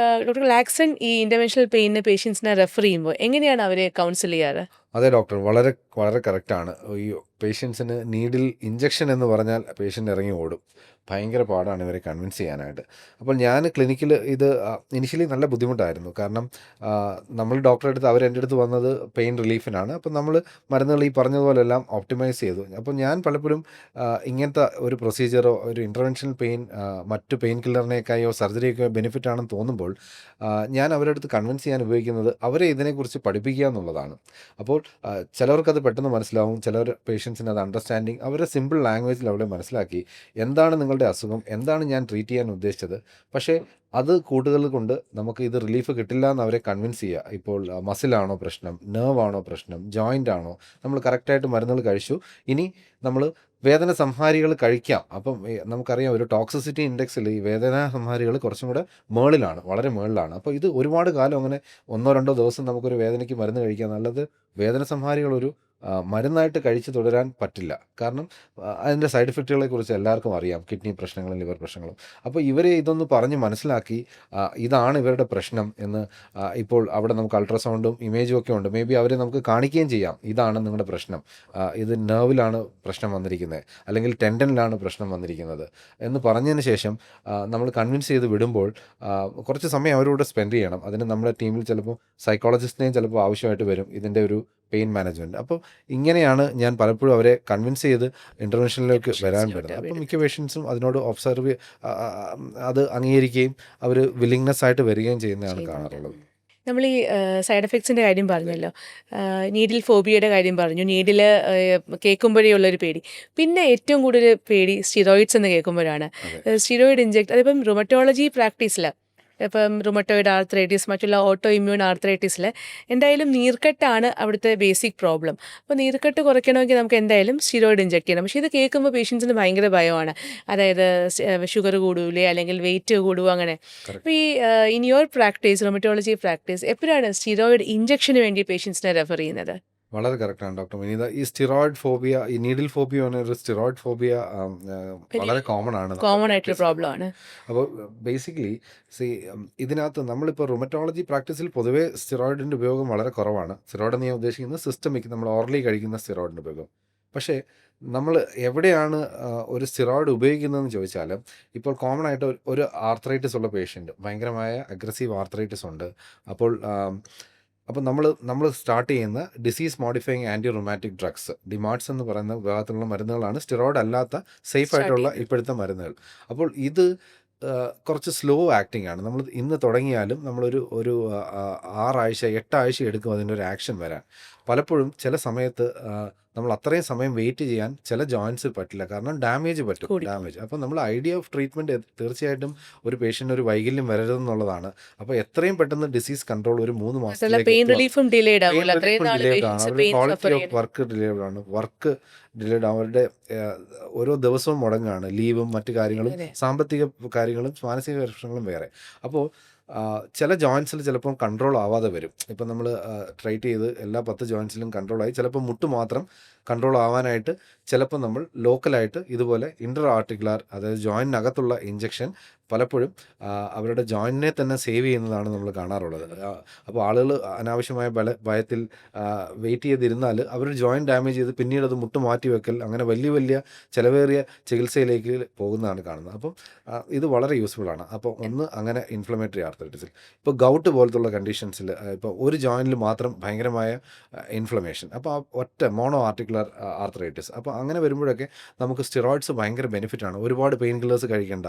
ഡോക്ടർ ഗ്ലാക്സൺ ഈ ഇന്റർവെൻഷണൽ പെയിനിന് പേഷ്യൻസിനെ റെഫർ ചെയ്യുമ്പോൾ എങ്ങനെയാണ് അവരെ കൗൺസിൽ ചെയ്യാറ്? അതെ ഡോക്ടർ, വളരെ വളരെ കറക്റ്റാണ്. ഈ പേഷ്യൻസിന് നീഡിൽ ഇഞ്ചക്ഷൻ എന്ന് പറഞ്ഞാൽ പേഷ്യൻ്റ് ഇറങ്ങി ഓടും. ഭയങ്കര പാടാണ് ഇവരെ കൺവിൻസ് ചെയ്യാനായിട്ട്. അപ്പോൾ ഞാൻ ക്ലിനിക്കിൽ ഇത് ഇനിഷ്യലി നല്ല ബുദ്ധിമുട്ടായിരുന്നു. കാരണം നമ്മൾ ഡോക്ടറെ അടുത്ത് എൻ്റെ അടുത്ത് വന്നത് പെയിൻ റിലീഫിനാണ്. അപ്പം നമ്മൾ മരുന്നുകൾ ഈ പറഞ്ഞതുപോലെല്ലാം ഓപ്റ്റിമൈസ് ചെയ്തു. അപ്പോൾ ഞാൻ പലപ്പോഴും ഇങ്ങനത്തെ ഒരു പ്രൊസീജിയറോ ഒരു ഇൻ്റർവെൻഷണൽ പെയിൻ മറ്റു പെയിൻ കില്ലറിനേക്കായോ സർജറിയൊക്കെയോ ബെനിഫിറ്റ് ആണെന്ന് തോന്നുമ്പോൾ ഞാൻ അവരുടെ അടുത്ത് കൺവിൻസ് ചെയ്യാൻ ഉപയോഗിക്കുന്നത് അവരെ ഇതിനെക്കുറിച്ച് പഠിപ്പിക്കുക എന്നുള്ളതാണ്. അപ്പോൾ ചിലവർക്കത് പെട്ടെന്ന് മനസ്സിലാവും, ചിലർ പേഷ്യൻസിന് അത് അണ്ടർസ്റ്റാൻഡിങ് അവരെ സിമ്പിൾ ലാംഗ്വേജിൽ അവിടെ മനസ്സിലാക്കി എന്താണ് നിങ്ങളുടെ അസുഖം, എന്താണ് ഞാൻ ട്രീറ്റ് ചെയ്യാൻ ഉദ്ദേശിച്ചത്. പക്ഷേ അത് കൂടുതൽ കൊണ്ട് നമുക്ക് ഇത് റിലീഫ് കിട്ടില്ല എന്ന് അവരെ കൺവിൻസ് ചെയ്യുക. ഇപ്പോൾ മസിലാണോ പ്രശ്നം, നെർവ് ആണോ പ്രശ്നം, ജോയിൻ്റ് ആണോ, നമ്മൾ കറക്റ്റായിട്ട് മരുന്നുകൾ കഴിച്ചു, ഇനി നമ്മൾ വേദന സംഹാരികൾ കഴിക്കാം. അപ്പം നമുക്കറിയാം ഒരു ടോക്സിസിറ്റി ഇൻഡെക്സിൽ ഈ വേദന സംഹാരികൾ കുറച്ചും കൂടെ മേളിലാണ്, വളരെ മേളിലാണ്. അപ്പോൾ ഇത് ഒരുപാട് കാലം അങ്ങനെ 1-2 ദിവസം നമുക്കൊരു വേദനയ്ക്ക് മരുന്ന് കഴിക്കാം. നല്ലത് വേദന സംഹാരികൾ ഒരു മരുന്നായിട്ട് കഴിച്ച് തുടരാൻ പറ്റില്ല. കാരണം അതിൻ്റെ സൈഡ് ഇഫക്റ്റുകളെക്കുറിച്ച് എല്ലാവർക്കും അറിയാം. കിഡ്നി പ്രശ്നങ്ങളും ലിവർ പ്രശ്നങ്ങളും. അപ്പോൾ ഇവരെ ഇതൊന്ന് പറഞ്ഞ് മനസ്സിലാക്കി ഇതാണ് ഇവരുടെ പ്രശ്നം എന്ന് ഇപ്പോൾ അവിടെ നമുക്ക് അൾട്രാസൗണ്ടും ഇമേജും ഒക്കെ ഉണ്ട്. മേ ബി അവരെ നമുക്ക് കാണിക്കുകയും ചെയ്യാം. ഇതാണ് നിങ്ങളുടെ പ്രശ്നം. ഇത് നെർവിലാണ് പ്രശ്നം വന്നിരിക്കുന്നത്, അല്ലെങ്കിൽ ടെൻഡനിലാണ് പ്രശ്നം വന്നിരിക്കുന്നത് എന്ന് പറഞ്ഞതിന് ശേഷം നമ്മൾ കൺവിൻസ് ചെയ്ത് വിടുമ്പോൾ കുറച്ച് സമയം അവരോട് സ്പെൻഡ് ചെയ്യണം. അതിന് നമ്മുടെ ടീമിൽ ചിലപ്പോൾ സൈക്കോളജിസ്റ്റിനെയും ചിലപ്പോൾ ആവശ്യമായിട്ട് വരും ഇതിൻ്റെ ഒരു പെയിൻ മാനേജ്മെൻറ്റ്. അപ്പോൾ ഇങ്ങനെയാണ് ഞാൻ പലപ്പോഴും അവരെ കൺവിൻസ് ചെയ്ത് ഇൻ്റർവെൻഷനിലേക്ക് വരാൻ പറ്റുന്നത്. അപ്പോൾ മിക്ക പേഷ്യൻസും അതിനോട് ഒബ്സർവ് അത് അംഗീകരിക്കുകയും അവർ വില്ലിങ്നെസ് ആയിട്ട് വരികയും ചെയ്യുന്നതാണ് കാണാറുള്ളത്. നമ്മൾ ഈ സൈഡ് എഫക്ട്സിൻ്റെ കാര്യം പറഞ്ഞല്ലോ, നീഡിൽ ഫോബിയയുടെ കാര്യം പറഞ്ഞു, നീഡിൽ കേൾക്കുമ്പോഴേ ഉള്ളൊരു പേടി. പിന്നെ ഏറ്റവും കൂടുതൽ പേടി സ്റ്റിറോയിഡ്സ് എന്ന് കേൾക്കുമ്പോഴാണ്. സ്റ്റിറോയിഡ് ഇഞ്ചെക്ട്, അതിപ്പം റുമറ്റോളജി പ്രാക്ടീസിൽ, ഇപ്പം റുമറ്റോയിഡ് ആർത്രൈറ്റിസ്, മറ്റുള്ള ഓട്ടോ ഇമ്മ്യൂൺ ആർത്രൈറ്റിസിൽ എന്തായാലും നീർക്കെട്ടാണ് അവിടുത്തെ ബേസിക് പ്രോബ്ലം. അപ്പോൾ നീർക്കെട്ട് കുറയ്ക്കണമെങ്കിൽ നമുക്ക് എന്തായാലും സ്റ്റിറോയിഡ് ഇഞ്ചെക്ട് ചെയ്യണം. പക്ഷേ ഇത് കേൾക്കുമ്പോൾ പേഷ്യൻസിന് ഭയങ്കര ഭയമാണ്. അതായത് ഷുഗർ കൂടൂലേ, അല്ലെങ്കിൽ വെയിറ്റ് കൂടുമോ, അങ്ങനെ. അപ്പോൾ ഈ in your practice, rheumatology practice, എപ്പോഴാണ് സ്റ്റിറോയിഡ് ഇഞ്ചക്ഷന് വേണ്ടി പേഷ്യൻസിനെ റെഫർ ചെയ്യുന്നത്? വളരെ കറക്റ്റാണ് ഡോക്ടർ വിനീത. ഈ സ്റ്റിറോയിഡ് ഫോബിയ, ഈ നീഡിൽ ഫോബിയ ഒരു സ്റ്റിറോയിഡ് ഫോബിയ വളരെ കോമൺ ആയിട്ടുള്ള പ്രോബ്ലം ആണ്. അപ്പോൾ ബേസിക്കലി ഇതിനകത്ത് നമ്മളിപ്പോൾ റുമറ്റോളജി പ്രാക്ടീസിൽ പൊതുവേ സ്റ്റിറോയിഡിൻ്റെ ഉപയോഗം വളരെ കുറവാണ്. സ്റ്റിറോയിഡ് എന്ന് ഞാൻ ഉദ്ദേശിക്കുന്നത് സിസ്റ്റമിക്, നമ്മൾ ഓറലി കഴിക്കുന്ന സ്റ്റിറോയിഡിൻ്റെ ഉപയോഗം. പക്ഷേ നമ്മൾ എവിടെയാണ് ഒരു സ്റ്റിറോയിഡ് ഉപയോഗിക്കുന്നതെന്ന് ചോദിച്ചാൽ, ഇപ്പോൾ കോമൺ ആയിട്ട് ഒരു ആർത്രൈറ്റിസ് ഉള്ള പേഷ്യൻറ്റ്, ഭയങ്കരമായ അഗ്രസീവ് ആർത്രൈറ്റിസ് ഉണ്ട്. അപ്പോൾ നമ്മൾ സ്റ്റാർട്ട് ചെയ്യുന്ന disease modifying anti rheumatic drugs, ഡിമാർട്സ് എന്ന് പറയുന്ന വിഭാഗത്തിലുള്ള മരുന്നുകളാണ് സ്റ്റിറോയിഡ് അല്ലാത്ത സേഫ് ആയിട്ടുള്ള ഇപ്പോഴത്തെ മരുന്നുകൾ. അപ്പോൾ ഇത് കുറച്ച് സ്ലോ ആക്ടിങ് ആണ്. നമ്മൾ ഇന്ന് തുടങ്ങിയാലും നമ്മളൊരു 6 ആഴ്ച 8 ആഴ്ച എടുക്കും അതിൻ്റെ ഒരു ആക്ഷൻ വരാൻ. പലപ്പോഴും ചില സമയത്ത് നമ്മൾ അത്രയും സമയം വെയിറ്റ് ചെയ്യാൻ ചില ജോയിൻറ്റ്സിൽ പറ്റില്ല, കാരണം ഡാമേജ് പറ്റും. അപ്പോൾ നമ്മൾ ഐഡിയ ഓഫ് ട്രീറ്റ്മെൻറ്റ് തീർച്ചയായിട്ടും ഒരു പേഷ്യൻ്റ് ഒരു വൈകല്യം വരരുതെന്നുള്ളതാണ്. അപ്പോൾ എത്രയും പെട്ടെന്ന് ഡിസീസ് കൺട്രോൾ ഒരു 3 മാസത്തിലേക്ക് ക്വാളിറ്റി ഓഫ് വർക്ക് ഡിലേഡ് ആണ്, വർക്ക് ഡിലേഡ്, അവരുടെ ഓരോ ദിവസവും മുടങ്ങാണ്, ലീവും മറ്റു കാര്യങ്ങളും, സാമ്പത്തിക കാര്യങ്ങളും, മാനസിക പ്രശ്നങ്ങളും വേറെ. അപ്പോൾ ചില ജോയിൻറ്റ്സിൽ ചിലപ്പം കൺട്രോൾ ആവാതെ വരും. ഇപ്പം നമ്മൾ ട്രൈറ്റ് ചെയ്ത് എല്ലാ 10 ജോയിൻറ്റ്സിലും കൺട്രോളായി, ചിലപ്പോൾ മുട്ട് മാത്രം കൺട്രോൾ ആവാനായിട്ട് ചിലപ്പോൾ നമ്മൾ ലോക്കലായിട്ട് ഇതുപോലെ ഇൻ്റർ ആർട്ടിക്കുലർ, അതായത് ജോയിൻറ്റിനകത്തുള്ള ഇഞ്ചക്ഷൻ പലപ്പോഴും അവരുടെ ജോയിൻറ്റിനെ തന്നെ സേവ് ചെയ്യുന്നതാണ് നമ്മൾ കാണാറുള്ളത്. അപ്പോൾ ആളുകൾ അനാവശ്യമായ ഭയത്തിൽ വെയിറ്റ് ചെയ്തിരുന്നാൽ അവർ ജോയിൻറ്റ് ഡാമേജ് ചെയ്ത് പിന്നീട് അത് മുട്ട് മാറ്റി വെക്കൽ, അങ്ങനെ വലിയ വലിയ ചിലവേറിയ ചികിത്സയിലേക്ക് പോകുന്നതാണ് കാണുന്നത്. അപ്പം ഇത് വളരെ യൂസ്ഫുള്ളാണ്. അപ്പോൾ ഒന്ന് അങ്ങനെ ഇൻഫ്ലമേറ്ററി ആർത്രൈറ്റിസിൽ, ഇപ്പോൾ ഗൗട്ട് പോലത്തുള്ള കണ്ടീഷൻസിൽ, ഇപ്പോൾ ഒരു ജോയിൻറ്റിൽ മാത്രം ഭയങ്കരമായ ഇൻഫ്ലമേഷൻ, അപ്പോൾ ഒറ്റ മോണോ ആർട്ടിക്കുലർ ആർത്രൈറ്റിസ്, അപ്പോൾ അങ്ങനെ വരുമ്പോഴൊക്കെ നമുക്ക് സ്റ്റിറോയിഡ്സ് ഭയങ്കര ബെനിഫിറ്റാണ്. ഒരുപാട് പെയിൻ കില്ലേഴ്സ് കഴിക്കേണ്ട,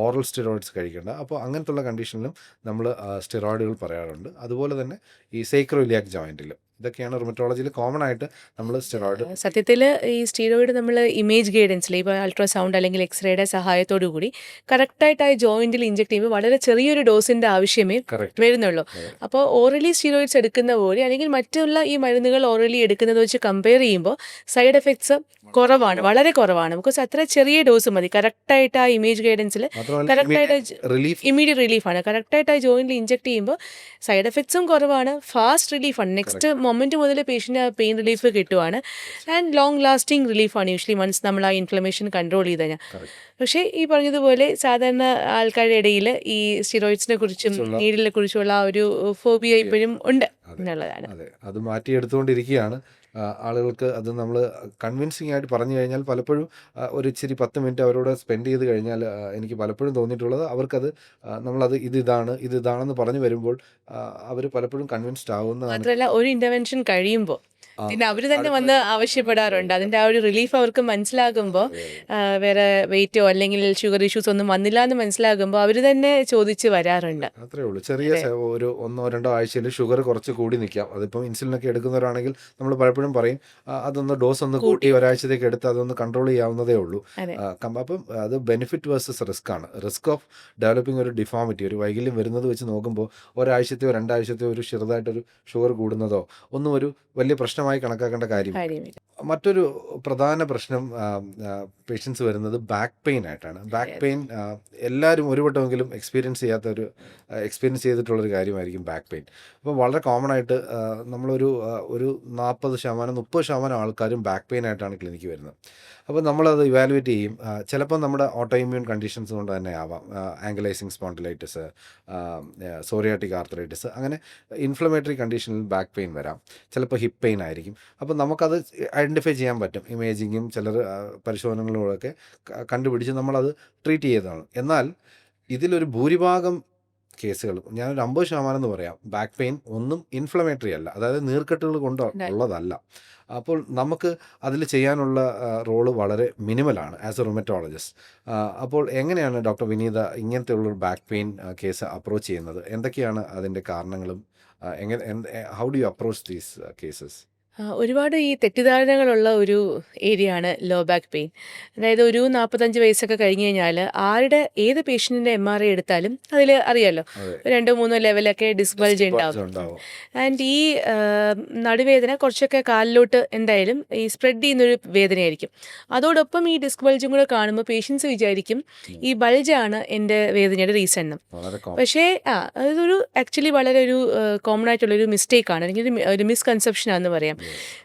ഓറൽ സ്റ്റിറോയിഡ്സ് കഴിക്കേണ്ട. അപ്പോൾ അങ്ങനത്തുള്ള കണ്ടീഷനിലും നമ്മൾ സ്റ്റിറോയിഡുകൾ പറയാറുണ്ട്. അതുപോലെ തന്നെ ഈ സേക്രോഇലിയാക് ജോയിൻറ്റിലും, ഇതൊക്കെയാണ് റുമറ്റോളജിയിൽ കോമൺ ആയിട്ട് നമ്മൾ സ്റ്റിറോയിഡ്. സത്യത്തിൽ ഈ സ്റ്റിറോയിഡ് നമ്മൾ ഇമേജ് ഗൈഡൻസിൽ, ഇപ്പോൾ അൾട്രാസൗണ്ട് അല്ലെങ്കിൽ എക്സ്റേയുടെ സഹായത്തോടു കൂടി കറക്റ്റായിട്ട് ആ ജോയിൻറ്റിൽ ഇഞ്ചെക്ട് ചെയ്യുമ്പോൾ വളരെ ചെറിയൊരു ഡോസിൻ്റെ ആവശ്യമേ വരുന്നുള്ളൂ. അപ്പോൾ ഓറലി സ്റ്റിറോയിഡ്സ് എടുക്കുന്ന പോലെ, അല്ലെങ്കിൽ മറ്റുള്ള ഈ മരുന്നുകൾ ഓറലി എടുക്കുന്നത് വെച്ച് കമ്പയർ ചെയ്യുമ്പോൾ സൈഡ് എഫക്ട്സ് കുറവാണ്, വളരെ കുറവാണ്. ബിക്കോസ് അത്ര ചെറിയ ഡോസ് മതി. കറക്റ്റായിട്ട് ആ ഇമേജ് ഗൈഡൻസിൽ കറക്റ്റായിട്ട് ഇമീഡിയറ്റ് റിലീഫാണ്. കറക്റ്റായിട്ട് ആ ജോയിൻറ്റിൽ ഇഞ്ചെക്ട് ചെയ്യുമ്പോൾ സൈഡ് എഫക്ട്സും കുറവാണ്, ഫാസ്റ്റ് റിലീഫാണ്. നെക്സ്റ്റ് മൊമെൻറ്റ് മുതൽ പേഷ്യൻ്റ് പെയിൻ റിലീഫ് കിട്ടുവാണ്, ആൻഡ് ലോങ് ലാസ്റ്റിംഗ് റിലീഫാണ് യൂഷ്വലി വൺസ് നമ്മൾ ആ ഇൻഫ്ലമേഷൻ കൺട്രോൾ ചെയ്ത് കഴിഞ്ഞാൽ. പക്ഷേ ഈ പറഞ്ഞതുപോലെ സാധാരണ ആൾക്കാരുടെ ഇടയിൽ ഈ സ്റ്റിറോയിഡ്സിനെ കുറിച്ചും നീഡിലിനെ കുറിച്ചുള്ള ആ ഒരു ഫോബിയ ഇപ്പോഴും ഉണ്ട് എന്നുള്ളതാണ്. അതെ, അത് മാറ്റിയെടുത്തുകൊണ്ടിരിക്കുകയാണ് ആളുകൾക്ക്. അത് നമ്മൾ കൺവിൻസിങ് ആയിട്ട് പറഞ്ഞു കഴിഞ്ഞാൽ പലപ്പോഴും ഒരു ഇച്ചിരി 10 മിനിറ്റ് അവരോട് സ്പെൻഡ് ചെയ്ത് കഴിഞ്ഞാൽ എനിക്ക് പലപ്പോഴും തോന്നിയിട്ടുള്ളത്, അവർക്കത് നമ്മളത് ഇതാണെന്ന് പറഞ്ഞു വരുമ്പോൾ അവർ പലപ്പോഴും കൺവിൻസ്ഡ് ആവുന്നതാണ്. മാത്രമല്ല, ഒരു ഇൻ്റർവെൻഷൻ കഴിയുമ്പോൾ പിന്നെ അവർ തന്നെ വന്ന് ആവശ്യപ്പെടാറുണ്ട്. അതിൻ്റെ ആ ഒരു റിലീഫ് അവർക്ക് മനസ്സിലാകുമ്പോൾ, വേറെ വെയിറ്റോ അല്ലെങ്കിൽ ഷുഗർ ഇഷ്യൂസ് ഒന്നും വന്നില്ല എന്ന് മനസ്സിലാകുമ്പോൾ അവർ തന്നെ ചോദിച്ച് വരാറുണ്ട്. അത്രേ ഉള്ളൂ. ചെറിയ ഒരു 1-2 ആഴ്ചയിൽ ഷുഗർ കുറച്ച് കൂടി നിൽക്കാം. അതിപ്പം ഇൻസുലിനൊക്കെ എടുക്കുന്നവരാണെങ്കിൽ നമ്മൾ പലപ്പോഴും പറയും അതൊന്ന് ഡോസ് ഒന്ന് കൂട്ടി ഒരാഴ്ചത്തേക്ക് എടുത്ത് അതൊന്ന് കൺട്രോൾ ചെയ്യാവുന്നതേ ഉള്ളൂ. അപ്പം അത് ബെനിഫിറ്റ് വേഴ്സസ് റിസ്ക് ആണ്. റിസ്ക് ഓഫ് ഡെവലപ്പിംഗ് ഒരു ഡിഫോമിറ്റി, ഒരു വൈകല്യം വരുന്നത് വെച്ച് നോക്കുമ്പോൾ ഒരാഴ്ചത്തെയോ 2 ആഴ്ചത്തെയോ ഒരു ചെറുതായിട്ടൊരു ഷുഗർ കൂടുന്നതോ ഒന്നും ഒരു വലിയ പ്രശ്നം പ്രശ്നമായി കണക്കാക്കേണ്ട കാര്യമില്ല. കാര്യമില്ല. മറ്റൊരു പ്രധാന പ്രശ്നം പേഷ്യൻസ് വരുന്നത് ബാക്ക് പെയിൻ ആയിട്ടാണ്. ബാക്ക് പെയിൻ എല്ലാവരും ഒരു വട്ടമെങ്കിലും എക്സ്പീരിയൻസ് ചെയ്തിട്ടുള്ളൊരു കാര്യമായിരിക്കും ബാക്ക് പെയിൻ. അപ്പോൾ വളരെ കോമൺ ആയിട്ട് നമ്മളൊരു ഒരു 40% 30% ആൾക്കാരും ബാക്ക് പെയിൻ ആയിട്ടാണ് ക്ലിനിക്ക് വരുന്നത്. അപ്പോൾ നമ്മളത് ഇവാലുവേറ്റ് ചെയ്യും. ചിലപ്പോൾ നമ്മുടെ ഓട്ടോ ഇമ്മ്യൂൺ കണ്ടീഷൻസ് കൊണ്ട് തന്നെ ആവാം. ആംഗലൈസിങ് സ്പോണ്ടിലൈറ്റിസ്, സോറിയാറ്റിക് ആർത്രൈറ്റിസ്, അങ്ങനെ ഇൻഫ്ലമേറ്ററി കണ്ടീഷനിൽ ബാക്ക് പെയിൻ വരാം. ചിലപ്പോൾ ഹിപ്പ് പെയിൻ ആയിരിക്കും. അപ്പോൾ നമുക്കത് ഐഡൻറ്റിഫൈ ചെയ്യാൻ പറ്റും. ഇമേജിങ്ങും ചിലർ പരിശോധനകളിലൂടെയൊക്കെ കണ്ടുപിടിച്ച് നമ്മളത് ട്രീറ്റ് ചെയ്തതാണ്. എന്നാൽ ഇതിലൊരു ഭൂരിഭാഗം കേസുകളും, ഞാനൊരു 50% എന്ന് പറയാം, ബാക്ക് പെയിൻ ഒന്നും ഇൻഫ്ലമേറ്ററി അല്ല, അതായത് നീർക്കെട്ടുകൾ കൊണ്ട് ഉള്ളതല്ല. അപ്പോൾ നമുക്ക് അതിൽ ചെയ്യാനുള്ള റോള് വളരെ മിനിമലാണ് ആസ് എ റുമറ്റോളജിസ്റ്റ്. അപ്പോൾ എങ്ങനെയാണ് ഡോക്ടർ വിനീത ഇങ്ങനത്തെ ഉള്ളൊരു ബാക്ക് പെയിൻ കേസ് അപ്രോച്ച് ചെയ്യുന്നത്? എന്തൊക്കെയാണ് അതിൻ്റെ കാരണങ്ങളും how do you approach these cases? ഒരുപാട് ഈ തെറ്റിദ്ധാരണകളുള്ള ഒരു ഏരിയയാണ് ലോ ബാക്ക് പെയിൻ. അതായത് ഒരു 45 വയസ്സൊക്കെ കഴിഞ്ഞ് കഴിഞ്ഞാൽ ഏത് പേഷ്യൻറ്റിൻ്റെ MRI എടുത്താലും അതിൽ അറിയാമല്ലോ, 2-3 ലെവലൊക്കെ ഡിസ്ക് ബൾജ് ഉണ്ടാവും. ആൻഡ് ഈ നടുവേദന കുറച്ചൊക്കെ കാലിലോട്ട് എന്തായാലും ഈ സ്പ്രെഡ് ചെയ്യുന്നൊരു വേദനയായിരിക്കും. അതോടൊപ്പം ഈ ഡിസ്ക് ബൾജും കൂടെ കാണുമ്പോൾ പേഷ്യൻസ് വിചാരിക്കും ഈ ബൾജാണ് എൻ്റെ വേദനയുടെ റീസൺ എന്നും. പക്ഷേ അതൊരു ആക്ച്വലി വളരെ ഒരു കോമൺ ആയിട്ടുള്ളൊരു മിസ്റ്റേക്കാണ്, അല്ലെങ്കിൽ ഒരു മിസ്കൺസെപ്ഷനാണെന്ന് പറയാം.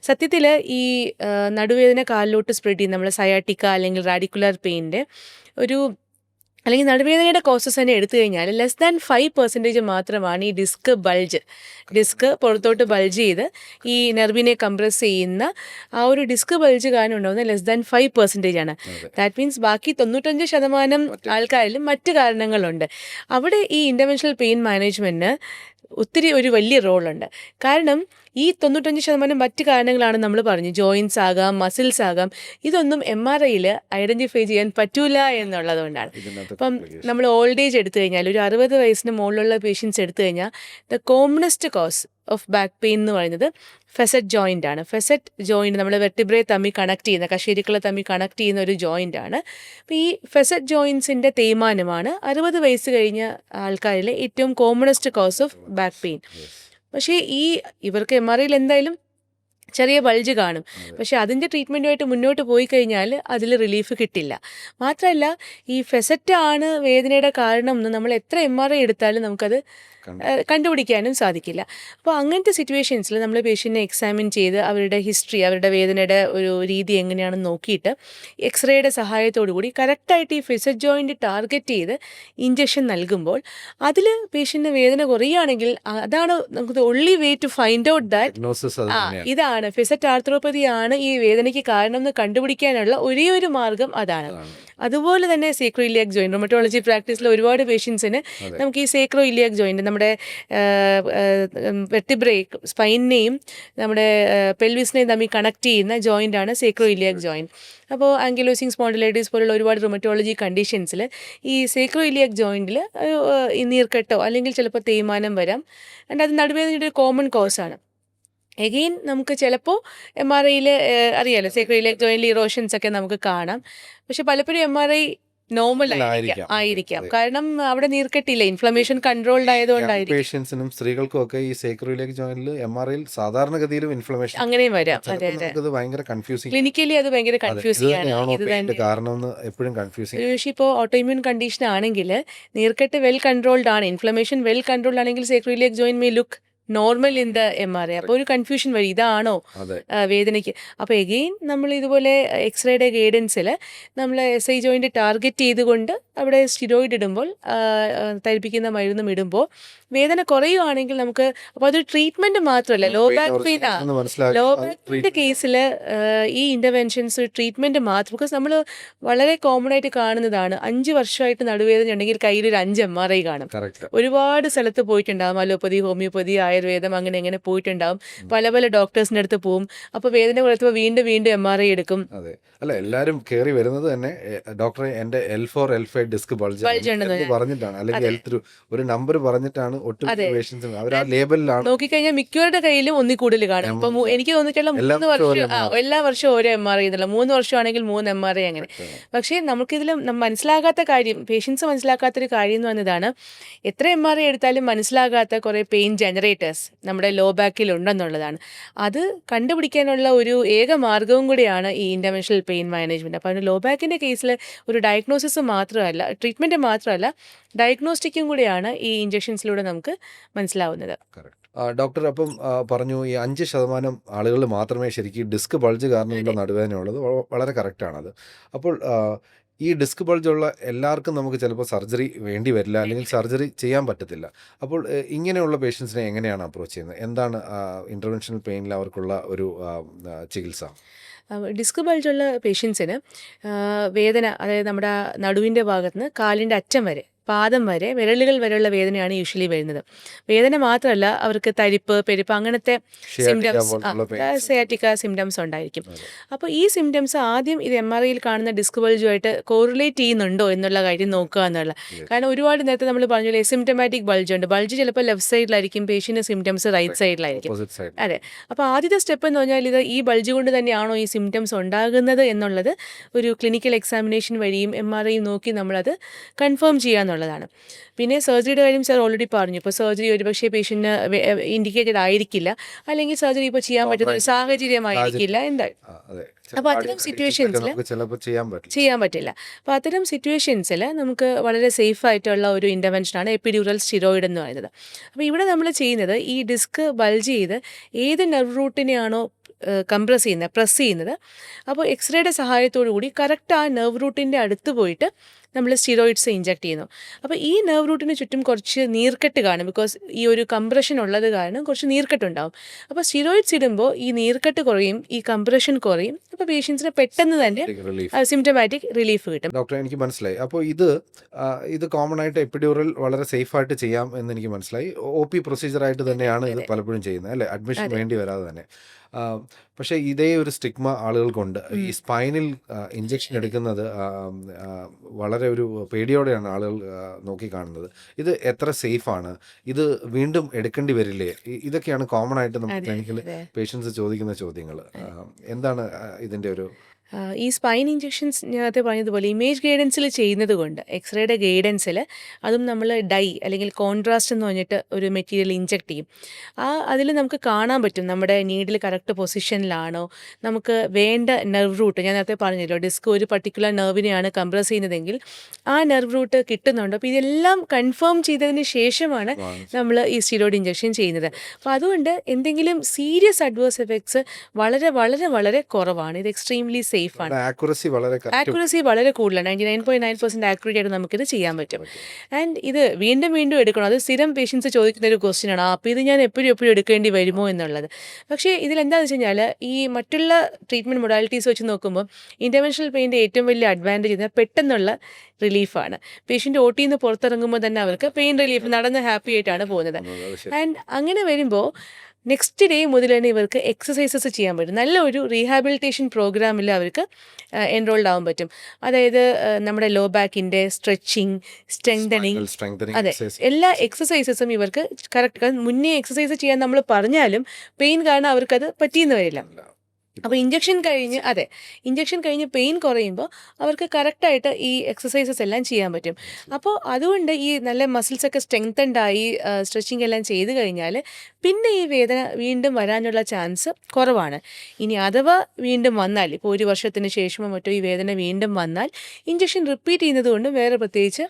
സത്യത്തിൽ ഈ നടുവേദന കാലിലോട്ട് സ്പ്രെഡ് ചെയ്യുന്ന നമ്മൾ സയാറ്റിക്ക അല്ലെങ്കിൽ റാഡിക്കുലർ പെയിൻ്റെ അല്ലെങ്കിൽ നടുവേദനയുടെ കോസസ് തന്നെ എടുത്തു കഴിഞ്ഞാൽ <5% മാത്രമാണ് ഈ ഡിസ്ക് പുറത്തോട്ട് ബൾജ് ചെയ്ത് ഈ നെർവിനെ കംപ്രസ് ചെയ്യുന്ന ആ ഒരു ഡിസ്ക് ബൾജ് കാരണം ഉണ്ടാകുന്ന 5% ആണ്. ദാറ്റ് മീൻസ് ബാക്കി 95% ആൾക്കാരിലും മറ്റ് കാരണങ്ങളുണ്ട്. അവിടെ ഈ ഇൻ്റർവെൻഷണൽ പെയിൻ മാനേജ്മെൻറ്റിന് ഒത്തിരി ഒരു വലിയ റോളുണ്ട്. കാരണം ഈ 95% മറ്റ് കാരണങ്ങളാണ് നമ്മൾ പറഞ്ഞു, ജോയിൻസ് ആകാം, മസിൽസ് ആകാം. ഇതൊന്നും MRIയിൽ ഐഡൻറ്റിഫൈ ചെയ്യാൻ പറ്റൂല എന്നുള്ളതുകൊണ്ടാണ്. ഇപ്പം നമ്മൾ ഓൾഡ് ഏജ് എടുത്തു കഴിഞ്ഞാൽ ഒരു 60 വയസ്സിന് മുകളിലുള്ള പേഷ്യൻസ് എടുത്തു കഴിഞ്ഞാൽ the commonest cause of back pain എന്ന് പറയുന്നത് ഫെസറ്റ് ജോയിൻ്റ് ആണ്. ഫെസറ്റ് ജോയിൻ്റ് നമ്മൾ വെർട്ടിബ്രേ തമ്മിൽ കണക്ട് ചെയ്യുന്ന, കശേരുക്കളെ തമ്മിൽ കണക്ട് ചെയ്യുന്ന ഒരു ജോയിൻ്റ് ആണ്. അപ്പോൾ ഈ ഫെസറ്റ് ജോയിൻസിൻ്റെ തേയ്മാനമാണ് 60 വയസ്സ് കഴിഞ്ഞ ആൾക്കാരിലെ ഏറ്റവും commonest cause of back pain. പക്ഷേ ഇവർക്ക് MRIയിൽ എന്തായാലും ചെറിയ ബൾജ് കാണും. പക്ഷെ അതിൻ്റെ ട്രീറ്റ്മെൻറ്റുമായിട്ട് മുന്നോട്ട് പോയി കഴിഞ്ഞാൽ അതിൽ റിലീഫ് കിട്ടില്ല. മാത്രമല്ല ഈ ഫെസറ്റ് ആണ് വേദനയുടെ കാരണം എന്ന് നമ്മൾ എത്ര MRI എടുത്താലും നമുക്കത് കണ്ടുപിടിക്കാനും സാധിക്കില്ല. അപ്പോൾ അങ്ങനത്തെ സിറ്റുവേഷൻസിൽ നമ്മൾ പേഷ്യൻറ്റിനെ എക്സാമിൻ ചെയ്ത് അവരുടെ ഹിസ്റ്ററി, അവരുടെ വേദനയുടെ ഒരു രീതി എങ്ങനെയാണെന്ന് നോക്കിയിട്ട് എക്സ്റേയുടെ സഹായത്തോടു കൂടി കറക്റ്റായിട്ട് ഈ ഫെസറ്റ് ജോയിൻ്റ് ടാർഗറ്റ് ചെയ്ത് ഇഞ്ചക്ഷൻ നൽകുമ്പോൾ അതിൽ പേഷ്യൻറ്റിന് വേദന കുറയുകയാണെങ്കിൽ അതാണ് നമുക്ക് only way to find out that ഇതാണ് ഫെസറ്റ് ആർത്രോപ്പതിയാണ് ഈ വേദനയ്ക്ക് കാരണം എന്ന് കണ്ടുപിടിക്കാനുള്ള ഒരേ ഒരു മാർഗം അതാണ്. അതുപോലെ തന്നെ സേക്രോ ഇലിയാക് ജോയിൻറ്റ്, റൊമറ്റോളജി പ്രാക്ടീസിൽ ഒരുപാട് പേഷ്യൻസിന് നമുക്ക് ഈ സേക്രോ ഇലിയാക് ജോയിൻറ്റ് നമ്മുടെ വെർട്ടിബ്രേ സ്പൈനിനെയും നമ്മുടെ പെൽവിസിനെയും തമ്മിൽ കണക്ട് ചെയ്യുന്ന ജോയിൻ്റാണ് സേക്രോ ഇലിയാക് ജോയിൻറ്റ്. അപ്പോൾ ആങ്കിലോസിങ് സ്പോണ്ടിലൈറ്റിസ് പോലുള്ള ഒരുപാട് റൊമറ്റോളജി കണ്ടീഷൻസിൽ ഈ സേക്രോ ഇലിയാക് ജോയിൻറ്റിൽ നീർക്കെട്ടോ അല്ലെങ്കിൽ ചിലപ്പോൾ തേയ്മാനം വരാം. ആൻഡ് അത് നടുവേദനയുടെ ഒരു കോമൺ കോസാണ്. എഗെയിൻ നമുക്ക് ചിലപ്പോൾ MRIയിൽ അറിയാമല്ലോ, സേക്രോ ഇലിയാക് ജോയിൻറ്റിൽ ഇറോഷൻസ് ഒക്കെ നമുക്ക് കാണാം. പക്ഷെ പലപ്പോഴും MRI നോർമൽ ആയിരിക്കാം, കാരണം അവിടെ നീർക്കെട്ടില്ല, ഇൻഫ്ലമേഷൻ കൺട്രോൾഡ് ആയതുകൊണ്ടായിരിക്കും. പേഷ്യൻസിനും സ്ത്രീകൾക്കും ഒക്കെ ഈ സേക്രോ ഇലിയാക് ജോയിന്റിൽ MRIയിൽ സാധാരണഗതിയിലും ഇൻഫ്ലമേഷൻ അങ്ങനെയും വരാം. ഭയങ്കര കൺഫ്യൂസിംഗ്, ക്ലിനിക്കലി അത് ഭയങ്കര കൺഫ്യൂസിംഗ് ആണ്. കാരണം എപ്പോഴും കൺഫ്യൂസിംഗ്. പക്ഷേ ഇപ്പോൾ ഓട്ടോഇമ്യൂൺ കണ്ടീഷൻ ആണെങ്കിൽ നീർക്കെട്ട് വെൽ കൺട്രോൾഡ് ആണ്, ഇൻഫ്ലമേഷൻ വെൽ കൺട്രോൾഡ് ആണെങ്കിൽ sacro iliac joint may look normal in the MRI. അപ്പോൾ ഒരു കൺഫ്യൂഷൻ വരും, ഇതാണോ വേദനയ്ക്ക്. അപ്പോൾ എഗെയിൻ നമ്മൾ ഇതുപോലെ എക്സ്റേയുടെ ഗൈഡൻസിൽ നമ്മൾ SI ജോയിൻ്റ് ടാർഗറ്റ് ചെയ്തുകൊണ്ട് അവിടെ സ്റ്റിറോയിഡ് ഇടുമ്പോൾ, തരിപ്പിക്കുന്ന മരുന്നും ഇടുമ്പോൾ വേദന കുറയുവാണെങ്കിൽ നമുക്ക്, അപ്പോൾ അതൊരു ട്രീറ്റ്മെൻറ്റ് മാത്രമല്ല, ലോ ബാക്ക് പെയിൻ്റെ കേസിൽ ഈ ഇൻ്റർവെൻഷൻസ് ട്രീറ്റ്മെൻറ്റ് മാത്രം. ബിക്കോസ് നമ്മൾ വളരെ കോമൺ ആയിട്ട് കാണുന്നതാണ് 5 വർഷമായിട്ട് നടുവേദന ഉണ്ടെങ്കിൽ കയ്യിലൊരു 5 MRI കാണും. ഒരുപാട് സ്ഥലത്ത് പോയിട്ടുണ്ടാകും, അലോപ്പതി, ഹോമിയോപ്പതി, ആയുർവേദം, അങ്ങനെ പോയിട്ടുണ്ടാവും. പല ഡോക്ടേഴ്സിൻ്റെ അടുത്ത് പോവും. അപ്പോൾ വേദന കുറച്ചപ്പോൾ വീണ്ടും MRI എടുക്കും. അതെ, അല്ല എല്ലാവരും കയറി വരുന്നത് തന്നെ ഡോക്ടറെ എൻ്റെ L4 L5 ഡിസ്ക് ബൾജ് പറഞ്ഞിട്ടാണ്, അല്ലെങ്കിൽ L3 ഒരു നമ്പർ പറഞ്ഞിട്ടാണ് അവർ ആ ലേബലിലാണ്. നോക്കിക്കഴിഞ്ഞാൽ മിക്കവരുടെ കയ്യിലും ഒന്നി കൂടുതൽ കാണും. ഇപ്പം എനിക്ക് തോന്നിയിട്ടുള്ള 3 വർഷം എല്ലാ വർഷവും ഓരോ MRI എന്നുള്ള, 3 വർഷമാണെങ്കിൽ 3 MRI അങ്ങനെ. പക്ഷേ നമുക്കിതിൽ മനസ്സിലാകാത്ത കാര്യം, പേഷ്യൻസ് മനസ്സിലാക്കാത്തൊരു കാര്യം എന്ന് പറഞ്ഞതാണ്, എത്ര MRI എടുത്താലും മനസ്സിലാകാത്ത കുറേ പെയിൻ ജനറേറ്റേഴ്സ് സയാറ്റിക്കസ് നമ്മുടെ ലോ ബാക്കിൽ ഉണ്ടെന്നുള്ളതാണ്. അത് കണ്ടുപിടിക്കാനുള്ള ഒരു ഏക മാർഗവും കൂടിയാണ് ഈ ഇൻ്റർവെൻഷണൽ പെയിൻ മാനേജ്മെൻറ്റ്. അപ്പോൾ അതിന് ലോ ബാക്കിൻ്റെ കേസിൽ ഒരു ഡയഗ്നോസിസ് മാത്രമല്ല, ട്രീറ്റ്മെൻറ്റ് മാത്രമല്ല, ഡയഗ്നോസ്റ്റിക്കും കൂടിയാണ് ഈ ഇഞ്ചെക്ഷൻസിലൂടെ നമുക്ക് മനസ്സിലാവുന്നത്. ഡോക്ടർ അപ്പം പറഞ്ഞു ഈ 5% ആളുകൾ മാത്രമേ ശരിക്കും ഡിസ്ക് ബൾജ് കാരണമുള്ള നടുവേദന ഉള്ളത്. വളരെ കറക്റ്റാണത്. അപ്പോൾ ഈ ഡിസ്ക് ബൾജുള്ള എല്ലാവർക്കും നമുക്ക് ചിലപ്പോൾ സർജറി വേണ്ടി വരില്ല, അല്ലെങ്കിൽ സർജറി ചെയ്യാൻ പറ്റത്തില്ല. അപ്പോൾ ഇങ്ങനെയുള്ള പേഷ്യൻസിനെ എങ്ങനെയാണ് അപ്രോച്ച് ചെയ്യുന്നത്? എന്താണ് ഇൻ്റർവെൻഷണൽ പെയിനിൽ അവർക്കുള്ള ഒരു ചികിത്സ? ഡിസ്ക് ബൾജുള്ള പേഷ്യൻസിന് വേദന, അതായത് നമ്മുടെ നടുവിൻ്റെ ഭാഗത്ത് നിന്ന് കാലിൻ്റെ അറ്റം വരെ, പാദം വരെ, വിരലുകൾ വരെയുള്ള വേദനയാണ് യൂഷ്വലി വരുന്നത്. വേദന മാത്രമല്ല, അവർക്ക് തരിപ്പ്, പെരുപ്പ്, അങ്ങനത്തെ സിംറ്റംസ്, സയാറ്റിക്ക സിംറ്റംസ് ഉണ്ടായിരിക്കും. അപ്പോൾ ഈ സിംറ്റംസ് ആദ്യം ഇത് MRIയിൽ കാണുന്ന ഡിസ്ക് ബൾജുമായിട്ട് കോറിലേറ്റ് ചെയ്യുന്നുണ്ടോ എന്നുള്ള കാര്യം നോക്കുക എന്നുള്ള. കാരണം ഒരുപാട് നേരത്തെ നമ്മൾ പറഞ്ഞില്ലേ, സിംറ്റമാറ്റിക് ബൾജ് ഉണ്ട്. ബൾജ് ചിലപ്പോൾ ലെഫ്റ്റ് സൈഡിലായിരിക്കും, പേഷ്യൻ്റെ സിംറ്റംസ് റൈറ്റ് സൈഡിലായിരിക്കും. അതെ. അപ്പോൾ ആദ്യത്തെ സ്റ്റെപ്പ് എന്ന് പറഞ്ഞാൽ ഇത് ഈ ബൾജ് കൊണ്ട് തന്നെയാണോ ഈ സിംറ്റംസ് ഉണ്ടാകുന്നത് എന്നുള്ളത് ഒരു ക്ലിനിക്കൽ എക്സാമിനേഷൻ വഴിയും MRIയും നോക്കി നമ്മളത് കൺഫേം ചെയ്യാന്നുള്ളതാണ്. പിന്നെ സർജറിയുടെ കാര്യം സാർ ഓൾറെഡി പറഞ്ഞു. ഇപ്പോൾ സർജറി ഒരുപക്ഷെ പേഷ്യൻറ്റിന് ഇൻഡിക്കേറ്റഡ് ആയിരിക്കില്ല, അല്ലെങ്കിൽ സർജറി ഇപ്പോൾ ചെയ്യാൻ പറ്റുന്ന ഒരു സാഹചര്യമായിരിക്കില്ല എന്തായാലും. അപ്പോൾ അത്തരം സിറ്റുവേഷൻസിൽ ചെയ്യാൻ പറ്റില്ല. അപ്പോൾ അത്തരം സിറ്റുവേഷൻസിൽ നമുക്ക് വളരെ സേഫ് ആയിട്ടുള്ള ഒരു ഇൻ്റർവെൻഷനാണ് എപ്പിഡ്യൂറൽ സ്റ്റിറോയിഡ് എന്ന് പറയുന്നത്. അപ്പോൾ ഇവിടെ നമ്മൾ ചെയ്യുന്നത് ഈ ഡിസ്ക് ബൾജ് ചെയ്ത് ഏത് നെർവ് റൂട്ടിനെയാണോ കംപ്രസ് ചെയ്യുന്നത്, പ്രസ് ചെയ്യുന്നത്, അപ്പോൾ എക്സ്റേയുടെ സഹായത്തോടു കൂടി കറക്റ്റ് ആ നെർവ് റൂട്ടിൻ്റെ അടുത്ത് പോയിട്ട് നമ്മൾ സ്റ്റിറോയിഡ്സ് ഇഞ്ചെക്ട് ചെയ്യുന്നു. അപ്പോൾ ഈ നെർവ് റൂട്ടിന് ചുറ്റും കുറച്ച് നീർക്കെട്ട് കാണും. ബിക്കോസ് ഈ ഒരു കംപ്രഷൻ ഉള്ളത് കാരണം കുറച്ച് നീർക്കെട്ടുണ്ടാവും. അപ്പോൾ സ്റ്റിറോയിഡ്സ് ഇടുമ്പോൾ ഈ നീർക്കെട്ട് കുറയും, ഈ കംപ്രഷൻ കുറയും. അപ്പോൾ പേഷ്യൻസിന് പെട്ടെന്ന് തന്നെ സിംറ്റമാറ്റിക് റിലീഫ് കിട്ടും. ഡോക്ടർ, എനിക്ക് മനസ്സിലായി. അപ്പോൾ ഇത് കോമൺ ആയിട്ട് എപ്പിഡ്യൂറൽ വളരെ സേഫ് ആയിട്ട് ചെയ്യാം എന്ന് എനിക്ക് മനസ്സിലായി. OP പ്രൊസീജിയറായിട്ട് തന്നെയാണ് ഇത് പലപ്പോഴും ചെയ്യുന്നത്, അല്ലേ? അഡ്മിഷൻ വേണ്ടി വരാതെ തന്നെ. പക്ഷേ ഇതേ ഒരു സ്റ്റിഗ്മ ആളുകൾക്കുണ്ട്. ഈ സ്പൈനിൽ ഇഞ്ചെക്ഷൻ എടുക്കുന്നത് വളരെ ഒരു പേടിയോടെയാണ് ആളുകൾ നോക്കിക്കാണുന്നത്. ഇത് എത്ര സേഫാണ്? ഇത് വീണ്ടും എടുക്കേണ്ടി വരില്ലേ? ഇതൊക്കെയാണ് കോമൺ ആയിട്ട് നമുക്ക് ക്ലിനിക്കിൽ പേഷ്യൻസ് ചോദിക്കുന്ന ചോദ്യങ്ങൾ. എന്താണ് ഇതിൻ്റെ ഒരു ഈ സ്പൈൻ ഇഞ്ചെക്ഷൻസ് നേരത്തെ പറഞ്ഞതുപോലെ ഇമേജ് ഗൈഡൻസിൽ ചെയ്യുന്നത് കൊണ്ട്, എക്സ്റേയുടെ ഗൈഡൻസിൽ, അതും നമ്മൾ ഡൈ അല്ലെങ്കിൽ കോൺട്രാസ്റ്റ് എന്ന് പറഞ്ഞിട്ട് ഒരു മെറ്റീരിയൽ ഇഞ്ചെക്ട് ചെയ്യും. അതിൽ നമുക്ക് കാണാൻ പറ്റും നമ്മുടെ നീഡിൽ കറക്റ്റ് പൊസിഷനിലാണോ, നമുക്ക് വേണ്ട നെർവ് റൂട്ട്, ഞാൻ നേരത്തെ പറഞ്ഞല്ലോ ഡിസ്ക് ഒരു പർട്ടിക്കുലർ നെർവിനെയാണ് കംപ്രസ് ചെയ്യുന്നതെങ്കിൽ ആ നെർവ് റൂട്ട് കിട്ടുന്നുണ്ട്. അപ്പോൾ ഇതെല്ലാം കൺഫേം ചെയ്തതിന് ശേഷമാണ് നമ്മൾ ഈ സ്റ്റിറോയിഡ് ഇഞ്ചെക്ഷൻ ചെയ്യുന്നത്. അപ്പോൾ അതുകൊണ്ട് എന്തെങ്കിലും സീരിയസ് അഡ്വേഴ്സ് എഫക്ട്സ് വളരെ വളരെ വളരെ കുറവാണ്. ഇത് എക്സ്ട്രീംലി സേഫാണ്. ആക്യുറസി വളരെ കൂടുതലാണ്. 99.9% ആക്യുറേറ്റ് ആയിട്ട് നമുക്കിത് ചെയ്യാൻ പറ്റും. ആൻഡ് ഇത് വീണ്ടും വീണ്ടും എടുക്കണം. അത് സ്ഥിരം പേഷ്യൻസ് ചോദിക്കുന്ന ഒരു ക്വസ്റ്റ്യൻ ആണ്, അപ്പോൾ ഇത് ഞാൻ എപ്പോഴും എടുക്കേണ്ടി വരുമോ എന്നുള്ളത്. പക്ഷേ ഇതിലെന്താണെന്ന് വെച്ച് കഴിഞ്ഞാൽ, ഈ മറ്റുള്ള ട്രീറ്റ്മെൻറ്റ് മൊഡാലിറ്റീസ് വെച്ച് നോക്കുമ്പോൾ ഇൻ്റർവെൻഷണൽ പെയിൻ്റെ ഏറ്റവും വലിയ അഡ്വാൻറ്റേജ് എന്ന് പെട്ടെന്നുള്ള റിലീഫാണ്. പേഷ്യൻ്റ് OTയിൽ നിന്ന് പുറത്തിറങ്ങുമ്പോൾ തന്നെ അവർക്ക് പെയിൻ റിലീഫ്, നടന്ന് ഹാപ്പി ആയിട്ടാണ് പോകുന്നത്. ആൻഡ് അങ്ങനെ വരുമ്പോൾ നെക്സ്റ്റ് ഡേ മുതൽ തന്നെ ഇവർക്ക് എക്സസൈസസ് ചെയ്യാൻ പറ്റും. നല്ലൊരു റീഹാബിലിറ്റേഷൻ പ്രോഗ്രാമിൽ അവർക്ക് എൻറോൾഡ് ആവാൻ പറ്റും. അതായത് നമ്മുടെ ലോ ബാക്കിൻ്റെ സ്ട്രെച്ചിങ്, സ്ട്രെങ്തനിങ്, അതെ, എല്ലാ എക്സസൈസസും ഇവർക്ക് കറക്റ്റ്. മുന്നേ എക്സസൈസ് ചെയ്യാൻ നമ്മൾ പറഞ്ഞാലും പെയിൻ കാരണം അവർക്കത് പറ്റിയെന്ന് വരില്ല. അപ്പോൾ ഇഞ്ചക്ഷൻ കഴിഞ്ഞ് പെയിൻ കുറയുമ്പോൾ അവർക്ക് കറക്റ്റായിട്ട് ഈ എക്സസൈസസ് എല്ലാം ചെയ്യാൻ പറ്റും. അപ്പോൾ അതുകൊണ്ട് ഈ നല്ല മസിൽസൊക്കെ സ്ട്രെങ്തൻഡായി സ്ട്രെച്ചിങ് എല്ലാം ചെയ്ത് കഴിഞ്ഞാൽ പിന്നെ ഈ വേദന വീണ്ടും വരാനുള്ള ചാൻസ് കുറവാണ്. ഇനി അഥവാ വീണ്ടും വന്നാൽ, ഇപ്പോൾ 1 വർഷത്തിന് ശേഷമോ മറ്റോ ഈ വേദന വീണ്ടും വന്നാൽ, ഇഞ്ചക്ഷൻ റിപ്പീറ്റ് ചെയ്യുന്നത് കൊണ്ട് വേറെ പ്രത്യേകിച്ച്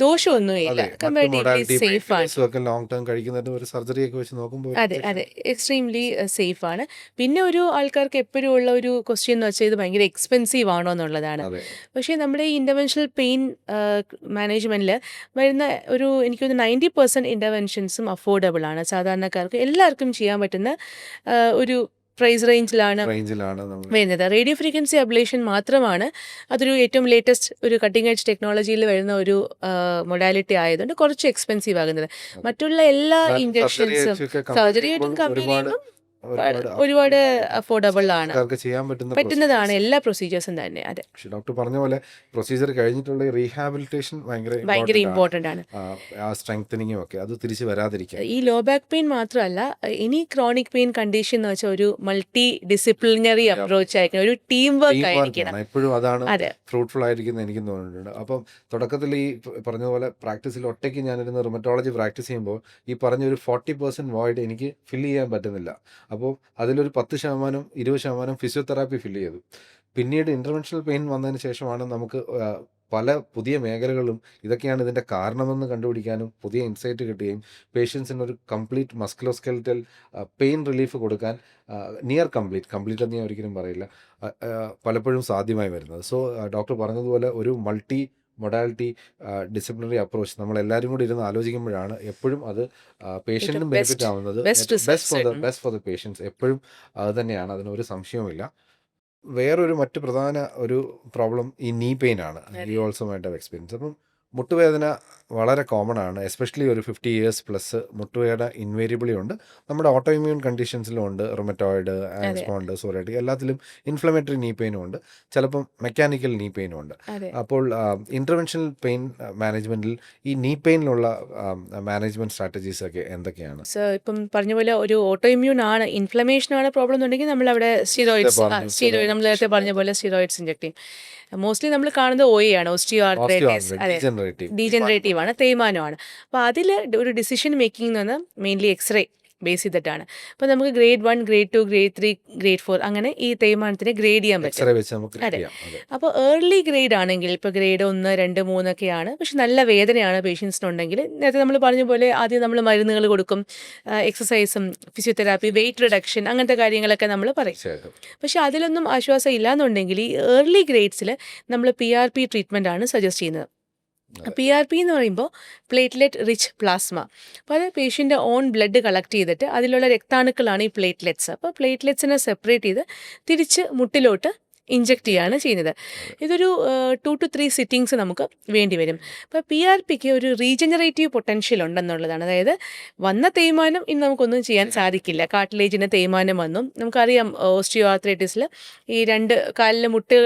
ദോഷമൊന്നുമില്ല. കമ്പാരിറ്റീവ്ലി സേഫാണ്. ലോങ് ടേം കഴിക്കുന്നതിന് ഒരു സർജറി ഒക്കെ വെച്ച് നോക്കുമ്പോൾ അതെ, എക്സ്ട്രീംലി സേഫാണ്. പിന്നെ ഒരു ആൾക്കാർക്ക് എപ്പോഴും ഉള്ള ഒരു ക്വസ്റ്റ്യൻ എന്ന് വെച്ചാൽ ഇത് ഭയങ്കര എക്സ്പെൻസീവ് ആണോ എന്നുള്ളതാണ്. പക്ഷേ നമ്മുടെ ഈ ഇൻ്റർവെൻഷണൽ പെയിൻ മാനേജ്മെൻറ്റിൽ വരുന്ന എനിക്കൊരു 90% ഇൻ്റർവെൻഷൻസും അഫോർഡബിൾ ആണ്. സാധാരണക്കാർക്ക് എല്ലാവർക്കും ചെയ്യാൻ പറ്റുന്ന ഒരു പ്രൈസ് റേഞ്ചിലാണ് വരുന്നത്. റേഡിയോ ഫ്രീക്വൻസി അബ്ലേഷൻ മാത്രമാണ് അതൊരു ഏറ്റവും ലേറ്റസ്റ്റ് ഒരു കട്ടിംഗ് എഡ്ജ് ടെക്നോളജിയിൽ വരുന്ന ഒരു മൊഡാലിറ്റി ആയതുകൊണ്ട് കുറച്ച് എക്സ്പെൻസീവ് ആകുന്നത്. മറ്റുള്ള എല്ലാ ഇഞ്ചക്ഷൻസും സർജറി ആയിട്ടും കമ്പയർ ചെയ്യുമ്പോൾ ഒരുപാട് അഫോർഡബിൾ ആണ്, ആൾക്കാർക്ക് ചെയ്യാൻ പറ്റുന്ന പറ്റുന്നതാണ് എല്ലാ പ്രൊസീജിയേഴ്സും തന്നെ. അതെ, പക്ഷേ ഡോക്ടർ പറഞ്ഞ പോലെ പ്രൊസീജിയർ കഴിഞ്ഞിട്ടുള്ള റീഹാബിലിറ്റേഷൻ ഭയങ്കര ഭയങ്കര ഇമ്പോർട്ടൻ്റ് ഇമ്പോർട്ടൻ്റ് ആണ്. ആ സ്ട്രെങ്തനിങ്ങും ഒക്കെ അത് തിരിച്ച് വരാതിരിക്കാൻ. ഈ ലോ ബാക്ക് പെയിൻ മാത്രമല്ല, ഇനി ക്രോണിക് പെയിൻ കണ്ടീഷൻ എന്ന് വെച്ചാൽ ഒരു മൾട്ടി ഡിസിപ്ലിനറി അപ്രോച്ച് ആയിരിക്കണം, ഒരു ടീം വർക്ക് ആയിരിക്കണം. എപ്പോഴും അതാണ് അതെ, ഫ്രൂട്ട്ഫുൾ ആയിരിക്കുന്നത് എനിക്ക് തോന്നിയിട്ടുണ്ട്. അപ്പം തുടക്കത്തിൽ ഈ പറഞ്ഞ പോലെ പ്രാക്ടീസിൽ ഒറ്റയ്ക്ക് ഞാനിരുന്ന് റുമറ്റോളജി പ്രാക്ടീസ് ചെയ്യുമ്പോൾ ഈ പറഞ്ഞൊരു 40% വോയിഡ് എനിക്ക് ഫില്ല് ചെയ്യാൻ പറ്റുന്നില്ല. അപ്പോൾ അതിലൊരു 10% 20% ഫിസിയോതെറാപ്പി ഫില്ല് ചെയ്തു. പിന്നീട് ഇൻ്റർവെൻഷണൽ പെയിൻ വന്നതിന് ശേഷമാണ് നമുക്ക് പല പുതിയ മേഖലകളും ഇതൊക്കെയാണ് ഇതിൻ്റെ കാരണമെന്ന് കണ്ടുപിടിക്കാനും പുതിയ ഇൻസൈറ്റ് കിട്ടുകയും പേഷ്യൻസിന് ഒരു കംപ്ലീറ്റ് മസ്കുലോസ്കെലറ്റൽ പെയിൻ റിലീഫ് കൊടുക്കാൻ നിയർ കംപ്ലീറ്റ് എന്ന് ഞാൻ ഒരിക്കലും പറയില്ല, പലപ്പോഴും സാധ്യമായി വരുന്നത്. സോ ഡോക്ടർ പറഞ്ഞതുപോലെ ഒരു മൾട്ടി മൊഡാലിറ്റി ഡിസിപ്ലിനറി അപ്രോച്ച് നമ്മളെല്ലാവരും കൂടി ഇരുന്ന് ആലോചിക്കുമ്പോഴാണ് എപ്പോഴും അത് പേഷ്യൻറ്റിനും ബെനിഫിറ്റ് ആവുന്നത്. ബെസ്റ്റ് ഫോർ ദ പേഷ്യൻസ് എപ്പോഴും അത് തന്നെയാണ്, അതിനൊരു സംശയവുമില്ല. വേറൊരു മറ്റ് പ്രധാന ഒരു പ്രോബ്ലം ഈ നീ പെയിൻ ആണ്. You also might have experience. അപ്പം മുട്ടുവേദന വളരെ കോമൺ ആണ്, എസ്പെഷ്യലി ഒരു 50 years പ്ലസ് മുട്ടുവേദന ഇൻവേരിയബിളി ഉണ്ട്. നമ്മുടെ ഓട്ടോ ഇമ്മ്യൂൺ കണ്ടീഷൻസിലും ഉണ്ട്, റൊമറ്റോയിഡ്, ആൻസ്പോണ്ട്, സോറിയാറ്റിക്, എല്ലാത്തിലും ഇൻഫ്ലമേറ്ററി നീ പെയിനും ഉണ്ട്, ചിലപ്പം മെക്കാനിക്കൽ നീ പെയിനും ഉണ്ട്. അപ്പോൾ ഇൻ്റർവെൻഷണൽ പെയിൻ മാനേജ്മെൻറ്റിൽ ഈ നീ പെയിനിലുള്ള മാനേജ്മെൻറ്റ് സ്ട്രാറ്റജീസ് ഒക്കെ എന്തൊക്കെയാണ്? ഇപ്പം പറഞ്ഞ പോലെ ഒരു ഓട്ടോ ഇമ്മ്യൂൺ ആണ്, ഇൻഫ്ലമേഷൻ ആണ് പ്രോബ്ലം എന്നുണ്ടെങ്കിൽ നമ്മൾ അവിടെ സ്റ്റിറോയിഡ്സ് നമ്മൾ നേരത്തെ പറഞ്ഞ പോലെ സ്റ്റിറോയിഡ്സ് ഇഞ്ചക്ട് ചെയ്യും. മോസ്റ്റ്ലി നമ്മൾ കാണുന്നത് OA ആണ്, ഓസ്റ്റിയോ ആർത്രൈറ്റിസ്. അതെ, ഡീജനറേറ്റീവ് ആണ്, തേയ്മാനമാണ്. അപ്പോൾ അതിൽ ഒരു ഡിസിഷൻ മേക്കിംഗ് എന്ന് പറഞ്ഞാൽ മെയിൻലി എക്സ്റേ ബേസ് ചെയ്തിട്ടാണ്. അപ്പോൾ നമുക്ക് ഗ്രേഡ് 1, ഗ്രേഡ് 2, ഗ്രേഡ് 3, ഗ്രേഡ് 4 അങ്ങനെ ഈ തേയ്മാനത്തിനെ ഗ്രേഡ് ചെയ്യാൻ പറ്റും. അതെ, അപ്പോൾ ഏർലി ഗ്രേഡ് ആണെങ്കിൽ ഇപ്പോൾ ഗ്രേഡ് 1, 2, 3 ഒക്കെയാണ്, പക്ഷെ നല്ല വേദനയാണ് പേഷ്യൻസിനുണ്ടെങ്കിൽ നേരത്തെ നമ്മൾ പറഞ്ഞ പോലെ ആദ്യം നമ്മൾ മരുന്നുകൾ കൊടുക്കും, എക്സസൈസും ഫിസിയോതെറാപ്പി, വെയിറ്റ് റിഡക്ഷൻ, അങ്ങനത്തെ കാര്യങ്ങളൊക്കെ നമ്മൾ പറയും. പക്ഷെ അതിലൊന്നും ആശ്വാസം ഇല്ലാന്നുണ്ടെങ്കിൽ ഈ ഏർലി ഗ്രേഡ്സിൽ നമ്മൾ PRP ട്രീറ്റ്മെൻ്റ് ആണ് സജസ്റ്റ് ചെയ്യുന്നത്. PRP എന്ന് പറയുമ്പോൾ പ്ലേറ്റ്ലെറ്റ് റിച്ച് പ്ലാസ്മ. അപ്പോൾ അത് പേഷ്യൻ്റെ ഓൺ ബ്ലഡ് കളക്ട് ചെയ്തിട്ട് അതിലുള്ള രക്താണുക്കളാണ് ഈ പ്ലേറ്റ്ലെറ്റ്സ്. അപ്പോൾ പ്ലേറ്റ്ലെറ്റ്സിനെ സെപ്പറേറ്റ് ചെയ്ത് തിരിച്ച് മുട്ടിലോട്ട് ഇഞ്ചക്ട് ചെയ്യുകയാണ് ചെയ്യുന്നത്. ഇതൊരു 2 to 3 സിറ്റിങ്സ് നമുക്ക് വേണ്ടി വരും. അപ്പോൾ PRPക്ക് ഒരു റീജനറേറ്റീവ് പൊട്ടൻഷ്യൽ ഉണ്ടെന്നുള്ളതാണ്. അതായത് വന്ന തേയ്മാനം ഇനി നമുക്കൊന്നും ചെയ്യാൻ സാധിക്കില്ല. കാർട്ടിലേജിന് തേയ്മാനം വന്നു, നമുക്കറിയാം ഓസ്റ്റിയോ ആർത്രൈറ്റിസിൽ ഈ 2 കാലിലെ മുട്ട്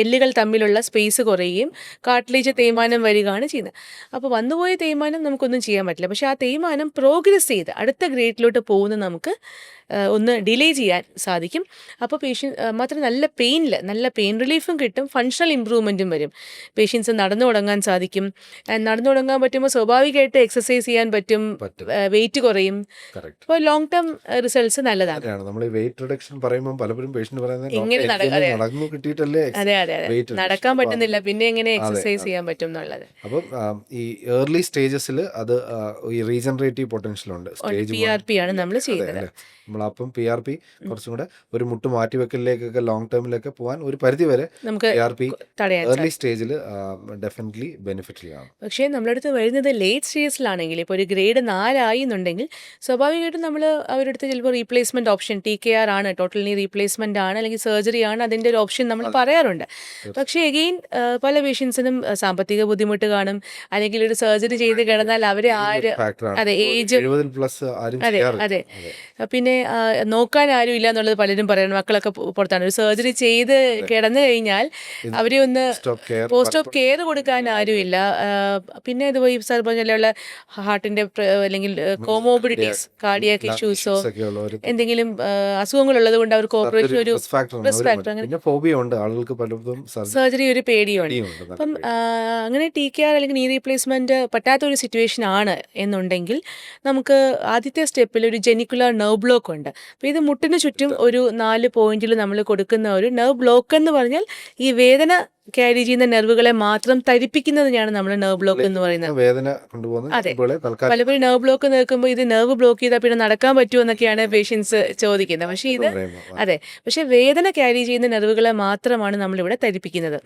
എല്ലുകൾ തമ്മിലുള്ള സ്പേസ് കുറയുകയും കാർട്ടിലേജ് തേയ്മാനം വരികയാണ് ചെയ്യുന്നത്. അപ്പോൾ വന്നുപോയ തേയ്മാനം നമുക്കൊന്നും ചെയ്യാൻ പറ്റില്ല. പക്ഷേ ആ തേയ്മാനം പ്രോഗ്രസ് ചെയ്ത് അടുത്ത ഗ്രേഡിലോട്ട് പോകുന്നത് നമുക്ക് ഒന്ന് ഡിലേ ചെയ്യാൻ സാധിക്കും. അപ്പോൾ മാത്രം നല്ല പെയിൻ റിലീഫും കിട്ടും, ഫങ്ഷണൽ ഇമ്പ്രൂവ്മെൻറ്റും വരും. പേഷ്യൻസ് നടന്നു തുടങ്ങാൻ സാധിക്കും. നടന്നു തുടങ്ങാൻ പറ്റുമ്പോൾ സ്വാഭാവികമായിട്ട് എക്സസൈസ് ചെയ്യാൻ പറ്റും, വെയിറ്റ് കുറയും. അപ്പോൾ ലോങ് ടേം റിസൾട്ട്സ് നല്ലതാണ്. നമ്മൾ വെയിറ്റ് റിഡക്ഷൻ പറയുമ്പോൾ പലപ്പോഴും പേഷ്യന്റ് പറയുന്നത് എങ്ങനെ നടന്നു കിട്ടിയിട്ടല്ലേ, അതെ, നടക്കാൻ പറ്റുന്നില്ല, പിന്നെ എങ്ങനെ എക്സസൈസ് ചെയ്യാൻ പറ്റും എന്നുള്ളത്. അപ്പം ഈ ഏർലി സ്റ്റേജസിൽ അത് ഈ റീജനറേറ്റീവ് പൊട്ടൻഷ്യൽ ഉണ്ട്. PRP ആണ് നമ്മൾ ചെയ്യുന്നത്. നമ്മളപ്പം PRP കുറച്ചും കൂടെ ഒരു മുട്ട് മാറ്റിവെക്കലിലേക്കൊക്കെ ലോങ് ടേമിലൊക്കെ പോകാൻ ഒരു പരിധി വരെ നമുക്ക് PRP ഏർലി സ്റ്റേജിൽ ഡെഫിനറ്റ്ലി ബെനിഫിഷ്യൽ ആണ്. പക്ഷേ നമ്മളടുത്ത് വരുന്നത് ലേറ്റ് സ്റ്റേജിലാണെങ്കിൽ, ഇപ്പോൾ ഒരു ഗ്രേഡ് 4 ആയി എന്നുണ്ടെങ്കിൽ സ്വാഭാവികമായിട്ടും നമ്മൾ അവരുടെ അടുത്ത് ചിലപ്പോൾ റീപ്ലേസ്മെൻറ്റ് ഓപ്ഷൻ TKR ആണ്, ടോട്ടൽ നീ റീപ്ലേസ്മെൻ്റ് ആണ്, അല്ലെങ്കിൽ സർജറി ആണ് അതിൻ്റെ ഒരു ഓപ്ഷൻ നമ്മൾ പറയാറുണ്ട്. പക്ഷേ എഗെയിൻ പല പേഷ്യൻസിനും സാമ്പത്തിക ബുദ്ധിമുട്ട് കാണും, അല്ലെങ്കിൽ ഒരു സർജറി ചെയ്ത് കിടന്നാൽ അവരെ അതെ ഏജ് അതെ പിന്നെ നോക്കാൻ ആരും ഇല്ല എന്നുള്ളത് പലരും പറയണം. മക്കളൊക്കെ പുറത്താണ്, ഒരു സർജറി ചെയ്ത് കിടന്നു കഴിഞ്ഞാൽ അവരെ ഒന്ന് പോസ്റ്റ് ഓഫ് കെയർ കൊടുക്കാൻ ആരുമില്ല. പിന്നെ ഇതുപോലെ സാർ പറഞ്ഞുള്ള ഹാർട്ടിൻ്റെ അല്ലെങ്കിൽ കോമോബിഡിറ്റീസ്, കാർഡിയാക് ഇഷ്യൂസോ എന്തെങ്കിലും അസുഖങ്ങളുള്ളത് കൊണ്ട് അവർക്ക് ഓപ്പറേഷൻ ഒരു റിസ്ക് ഫാക്ടർ, അങ്ങനെ സർജറി ഒരു പേടിയുണ്ട്. അപ്പം അങ്ങനെ TKR അല്ലെങ്കിൽ നീ റീപ്ലേസ്മെൻറ്റ് പറ്റാത്തൊരു സിറ്റുവേഷൻ ആണ് എന്നുണ്ടെങ്കിൽ നമുക്ക് ആദ്യത്തെ സ്റ്റെപ്പിൽ ഒരു ജെനിക്കുലർ നെർവ് ബ്ലോക്ക് ഉണ്ട്. അപ്പോൾ ഇത് മുട്ടിന് ചുറ്റും ഒരു 4 പോയിന്റിൽ നമ്മൾ കൊടുക്കുന്ന ഒരു നെർവ് ബ്ലോക്ക് എന്ന് പറഞ്ഞാൽ ഈ വേദന ക്യാരി ചെയ്യുന്ന നെർവുകളെ മാത്രം തരിപ്പിക്കുന്നതിനാണ് നമ്മൾ നെർവ് ബ്ലോക്ക് എന്ന് പറയുന്നത്. അതെ, പലപ്പോഴും നെർവ് ബ്ലോക്ക് നിൽക്കുമ്പോൾ ഇത് നെർവ് ബ്ലോക്ക് ചെയ്താൽ പിന്നെ നടക്കാൻ പറ്റുമോ എന്നൊക്കെയാണ് പേഷ്യൻസ് ചോദിക്കുന്നത്. പക്ഷേ പക്ഷേ വേദന ക്യാരി ചെയ്യുന്ന നെർവുകളെ മാത്രമാണ് നമ്മളിവിടെ തരിപ്പിക്കുന്നത്.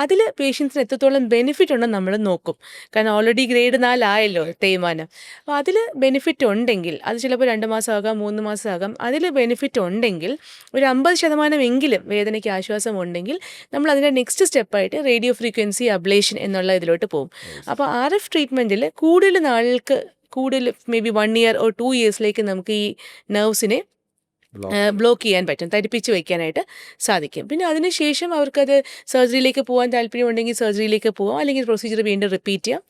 അതിൽ പേഷ്യൻസിന് എത്രത്തോളം ബെനിഫിറ്റ് ഉണ്ടെന്ന് നമ്മൾ നോക്കും. കാരണം ഓൾറെഡി ഗ്രേഡ് 4 ആയല്ലോ തേയ്മാനം. അപ്പോൾ അതിൽ ബെനിഫിറ്റ് ഉണ്ടെങ്കിൽ, അത് ചിലപ്പോൾ 2 മാസമാകാം, 3 മാസമാകാം, അതിൽ ബെനിഫിറ്റ് ഉണ്ടെങ്കിൽ ഒരു 50% എങ്കിലും വേദനയ്ക്ക് ആശ്വാസം ഉണ്ടെങ്കിൽ നമ്മൾ അതിൻ്റെ നെക്സ്റ്റ് സ്റ്റെപ്പായിട്ട് റേഡിയോ ഫ്രീക്വൻസി അബ്ലേഷൻ എന്നുള്ള ഇതിലോട്ട് പോകും. അപ്പോൾ RF ട്രീറ്റ്മെൻറ്റിൽ കൂടുതൽ മേ ബി 1 year or 2 yearsലേക്ക് നമുക്ക് ഈ നെർവ്സിനെ ബ്ലോക്ക് ചെയ്യാൻ പറ്റും, തടിപ്പിച്ച് വയ്ക്കാനായിട്ട് സാധിക്കും. പിന്നെ അതിനുശേഷം അവർക്കത് സർജറിയിലേക്ക് പോകാൻ താല്പര്യമുണ്ടെങ്കിൽ സർജറിയിലേക്ക് പോകാം, അല്ലെങ്കിൽ പ്രൊസീജിയർ വീണ്ടും റിപ്പീറ്റ് ചെയ്യാം.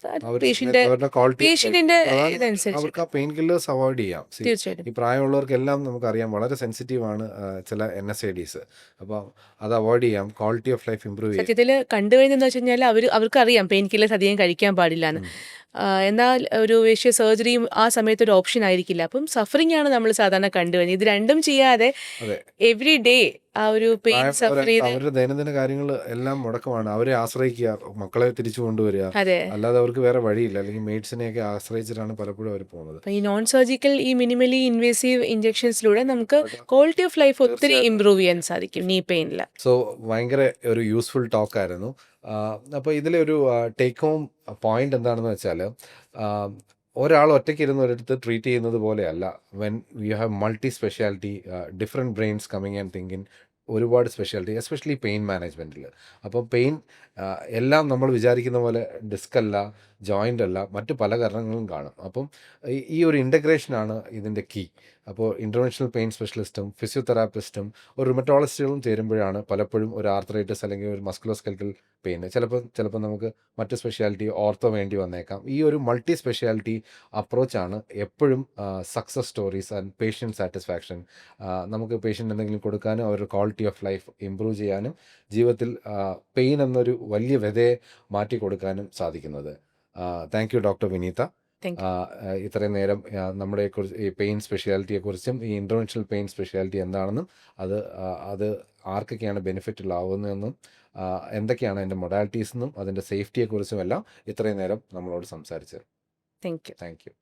പേഷ്യൻറ്റിൻ്റെ ഇതനുസരിച്ച് അവർക്ക് ആ പെയിൻ കില്ലേഴ്സ് അവോയ്ഡ് ചെയ്യാം. തീർച്ചയായിട്ടും ഈ പ്രായമുള്ളവർക്കെല്ലാം നമുക്കറിയാം വളരെ സെൻസിറ്റീവാണ് ചില NSAIDs. അപ്പോൾ അത് അവോയ്ഡ് ചെയ്യാം, ക്വാളിറ്റി ഓഫ് ലൈഫ് ഇമ്പ്രൂവ് ചെയ്യാം. സത്യത്തിൽ കണ്ടുകഴിഞ്ഞെന്ന് വെച്ച് കഴിഞ്ഞാൽ അവർക്കറിയാം പെയിൻ കില്ലേഴ്സ് അധികം കഴിക്കാൻ പാടില്ല എന്ന്. എന്നാൽ ഒരു വേശ്യ സർജറിയും ആ സമയത്ത് ഒരു ഓപ്ഷൻ ആയിരിക്കില്ല. അപ്പം സഫറിംഗ് ആണ് നമ്മൾ സാധാരണ കണ്ടുവരുന്നത്. ഇത് രണ്ടും ചെയ്യാതെ എവറി ഡേ ആ ഒരു പെയിൻ സഫർ ചെയ്ത് അവരുടെ ദൈനംദിന കാര്യങ്ങൾ എല്ലാം മുടക്കമാണ്. അവരെ ആശ്രയിക്കുക, മക്കളെ തിരിച്ചു കൊണ്ടുവരിക, അതെ. അല്ലാതെ അവർക്ക് വേറെ വഴിയില്ല. അല്ലെങ്കിൽ മെയ്ഡ്സിനെയൊക്കെ ആശ്രയിച്ചിട്ടാണ് പലപ്പോഴും അവർ പോകുന്നത്. ഈ നോൺ സർജിക്കൽ ഈ മിനിമലി ഇൻവേസീവ് ഇഞ്ചക്ഷൻസിലൂടെ നമുക്ക് ക്വാളിറ്റി ഓഫ് ലൈഫ് ഒത്തിരി ഇമ്പ്രൂവ് ചെയ്യാൻ സാധിക്കും നീ പെയിനിൽ. സോ ഭയങ്കര ഒരു യൂസ്ഫുൾ ടോക്കായിരുന്നു. അപ്പോൾ ഇതിലെ ഒരു ടേക്ക് ഹോം പോയിന്റ് എന്താണെന്ന് വെച്ചാൽ, ഒരാൾ ഒറ്റയ്ക്ക് ഇരുന്ന് ഒരിടത്ത് ട്രീറ്റ് ചെയ്യുന്നത് പോലെയല്ല. When you have multi speciality, different brains coming and thinking, ഒരുപാട് സ്പെഷ്യാലിറ്റി, എസ്പെഷ്യലി പെയിൻ മാനേജ്മെൻറ്റിൽ. അപ്പോൾ പെയിൻ എല്ലാം നമ്മൾ വിചാരിക്കുന്ന പോലെ ഡിസ്ക് അല്ല, ജോയിൻ്റ് അല്ല, മറ്റു പല കാരണങ്ങളും കാണും. അപ്പം ഈ ഒരു ഇൻ്റഗ്രേഷനാണ് ഇതിൻ്റെ കീ. അപ്പോൾ ഇൻ്റർവെൻഷണൽ പെയിൻ സ്പെഷ്യലിസ്റ്റും ഫിസിയോതെറാപ്പിസ്റ്റും ഒരു റുമറ്റോളജിസ്റ്റുകളും ചേരുമ്പോഴാണ് പലപ്പോഴും ഒരു ആർത്രൈറ്റിസ് അല്ലെങ്കിൽ ഒരു മസ്കുലോസ്കെൽറ്റൽ പെയിൻ, ചിലപ്പോൾ നമുക്ക് മറ്റ് സ്പെഷ്യാലിറ്റി ഓർത്തോ വേണ്ടി വന്നേക്കാം. ഈ ഒരു മൾട്ടി സ്പെഷ്യാലിറ്റി അപ്രോച്ചാണ് എപ്പോഴും success stories and patient satisfaction. നമുക്ക് പേഷ്യൻ്റ് എന്തെങ്കിലും കൊടുക്കാനും അവരുടെ ക്വാളിറ്റി ഓഫ് ലൈഫ് ഇമ്പ്രൂവ് ചെയ്യാനും ജീവിതത്തിൽ പെയിൻ എന്നൊരു വലിയ വ്യതയെ മാറ്റി കൊടുക്കാനും സാധിക്കുന്നത്. താങ്ക് യു ഡോക്ടർ വിനീത. ഇത്രയും നേരം നമ്മുടെ ഈ പെയിൻ സ്പെഷ്യാലിറ്റിയെക്കുറിച്ചും ഈ ഇൻ്റർവെൻഷണൽ പെയിൻ സ്പെഷ്യാലിറ്റി എന്താണെന്നും അത് ആർക്കൊക്കെയാണ് ബെനിഫിറ്റ് ആവുന്നതെന്നും എന്തൊക്കെയാണ് അതിൻ്റെ മൊഡാലിറ്റീസ് എന്നും അതിൻ്റെ സേഫ്റ്റിയെക്കുറിച്ചും എല്ലാം ഇത്രയും നേരം നമ്മളോട് സംസാരിച്ചത്. Thank you. Thank you.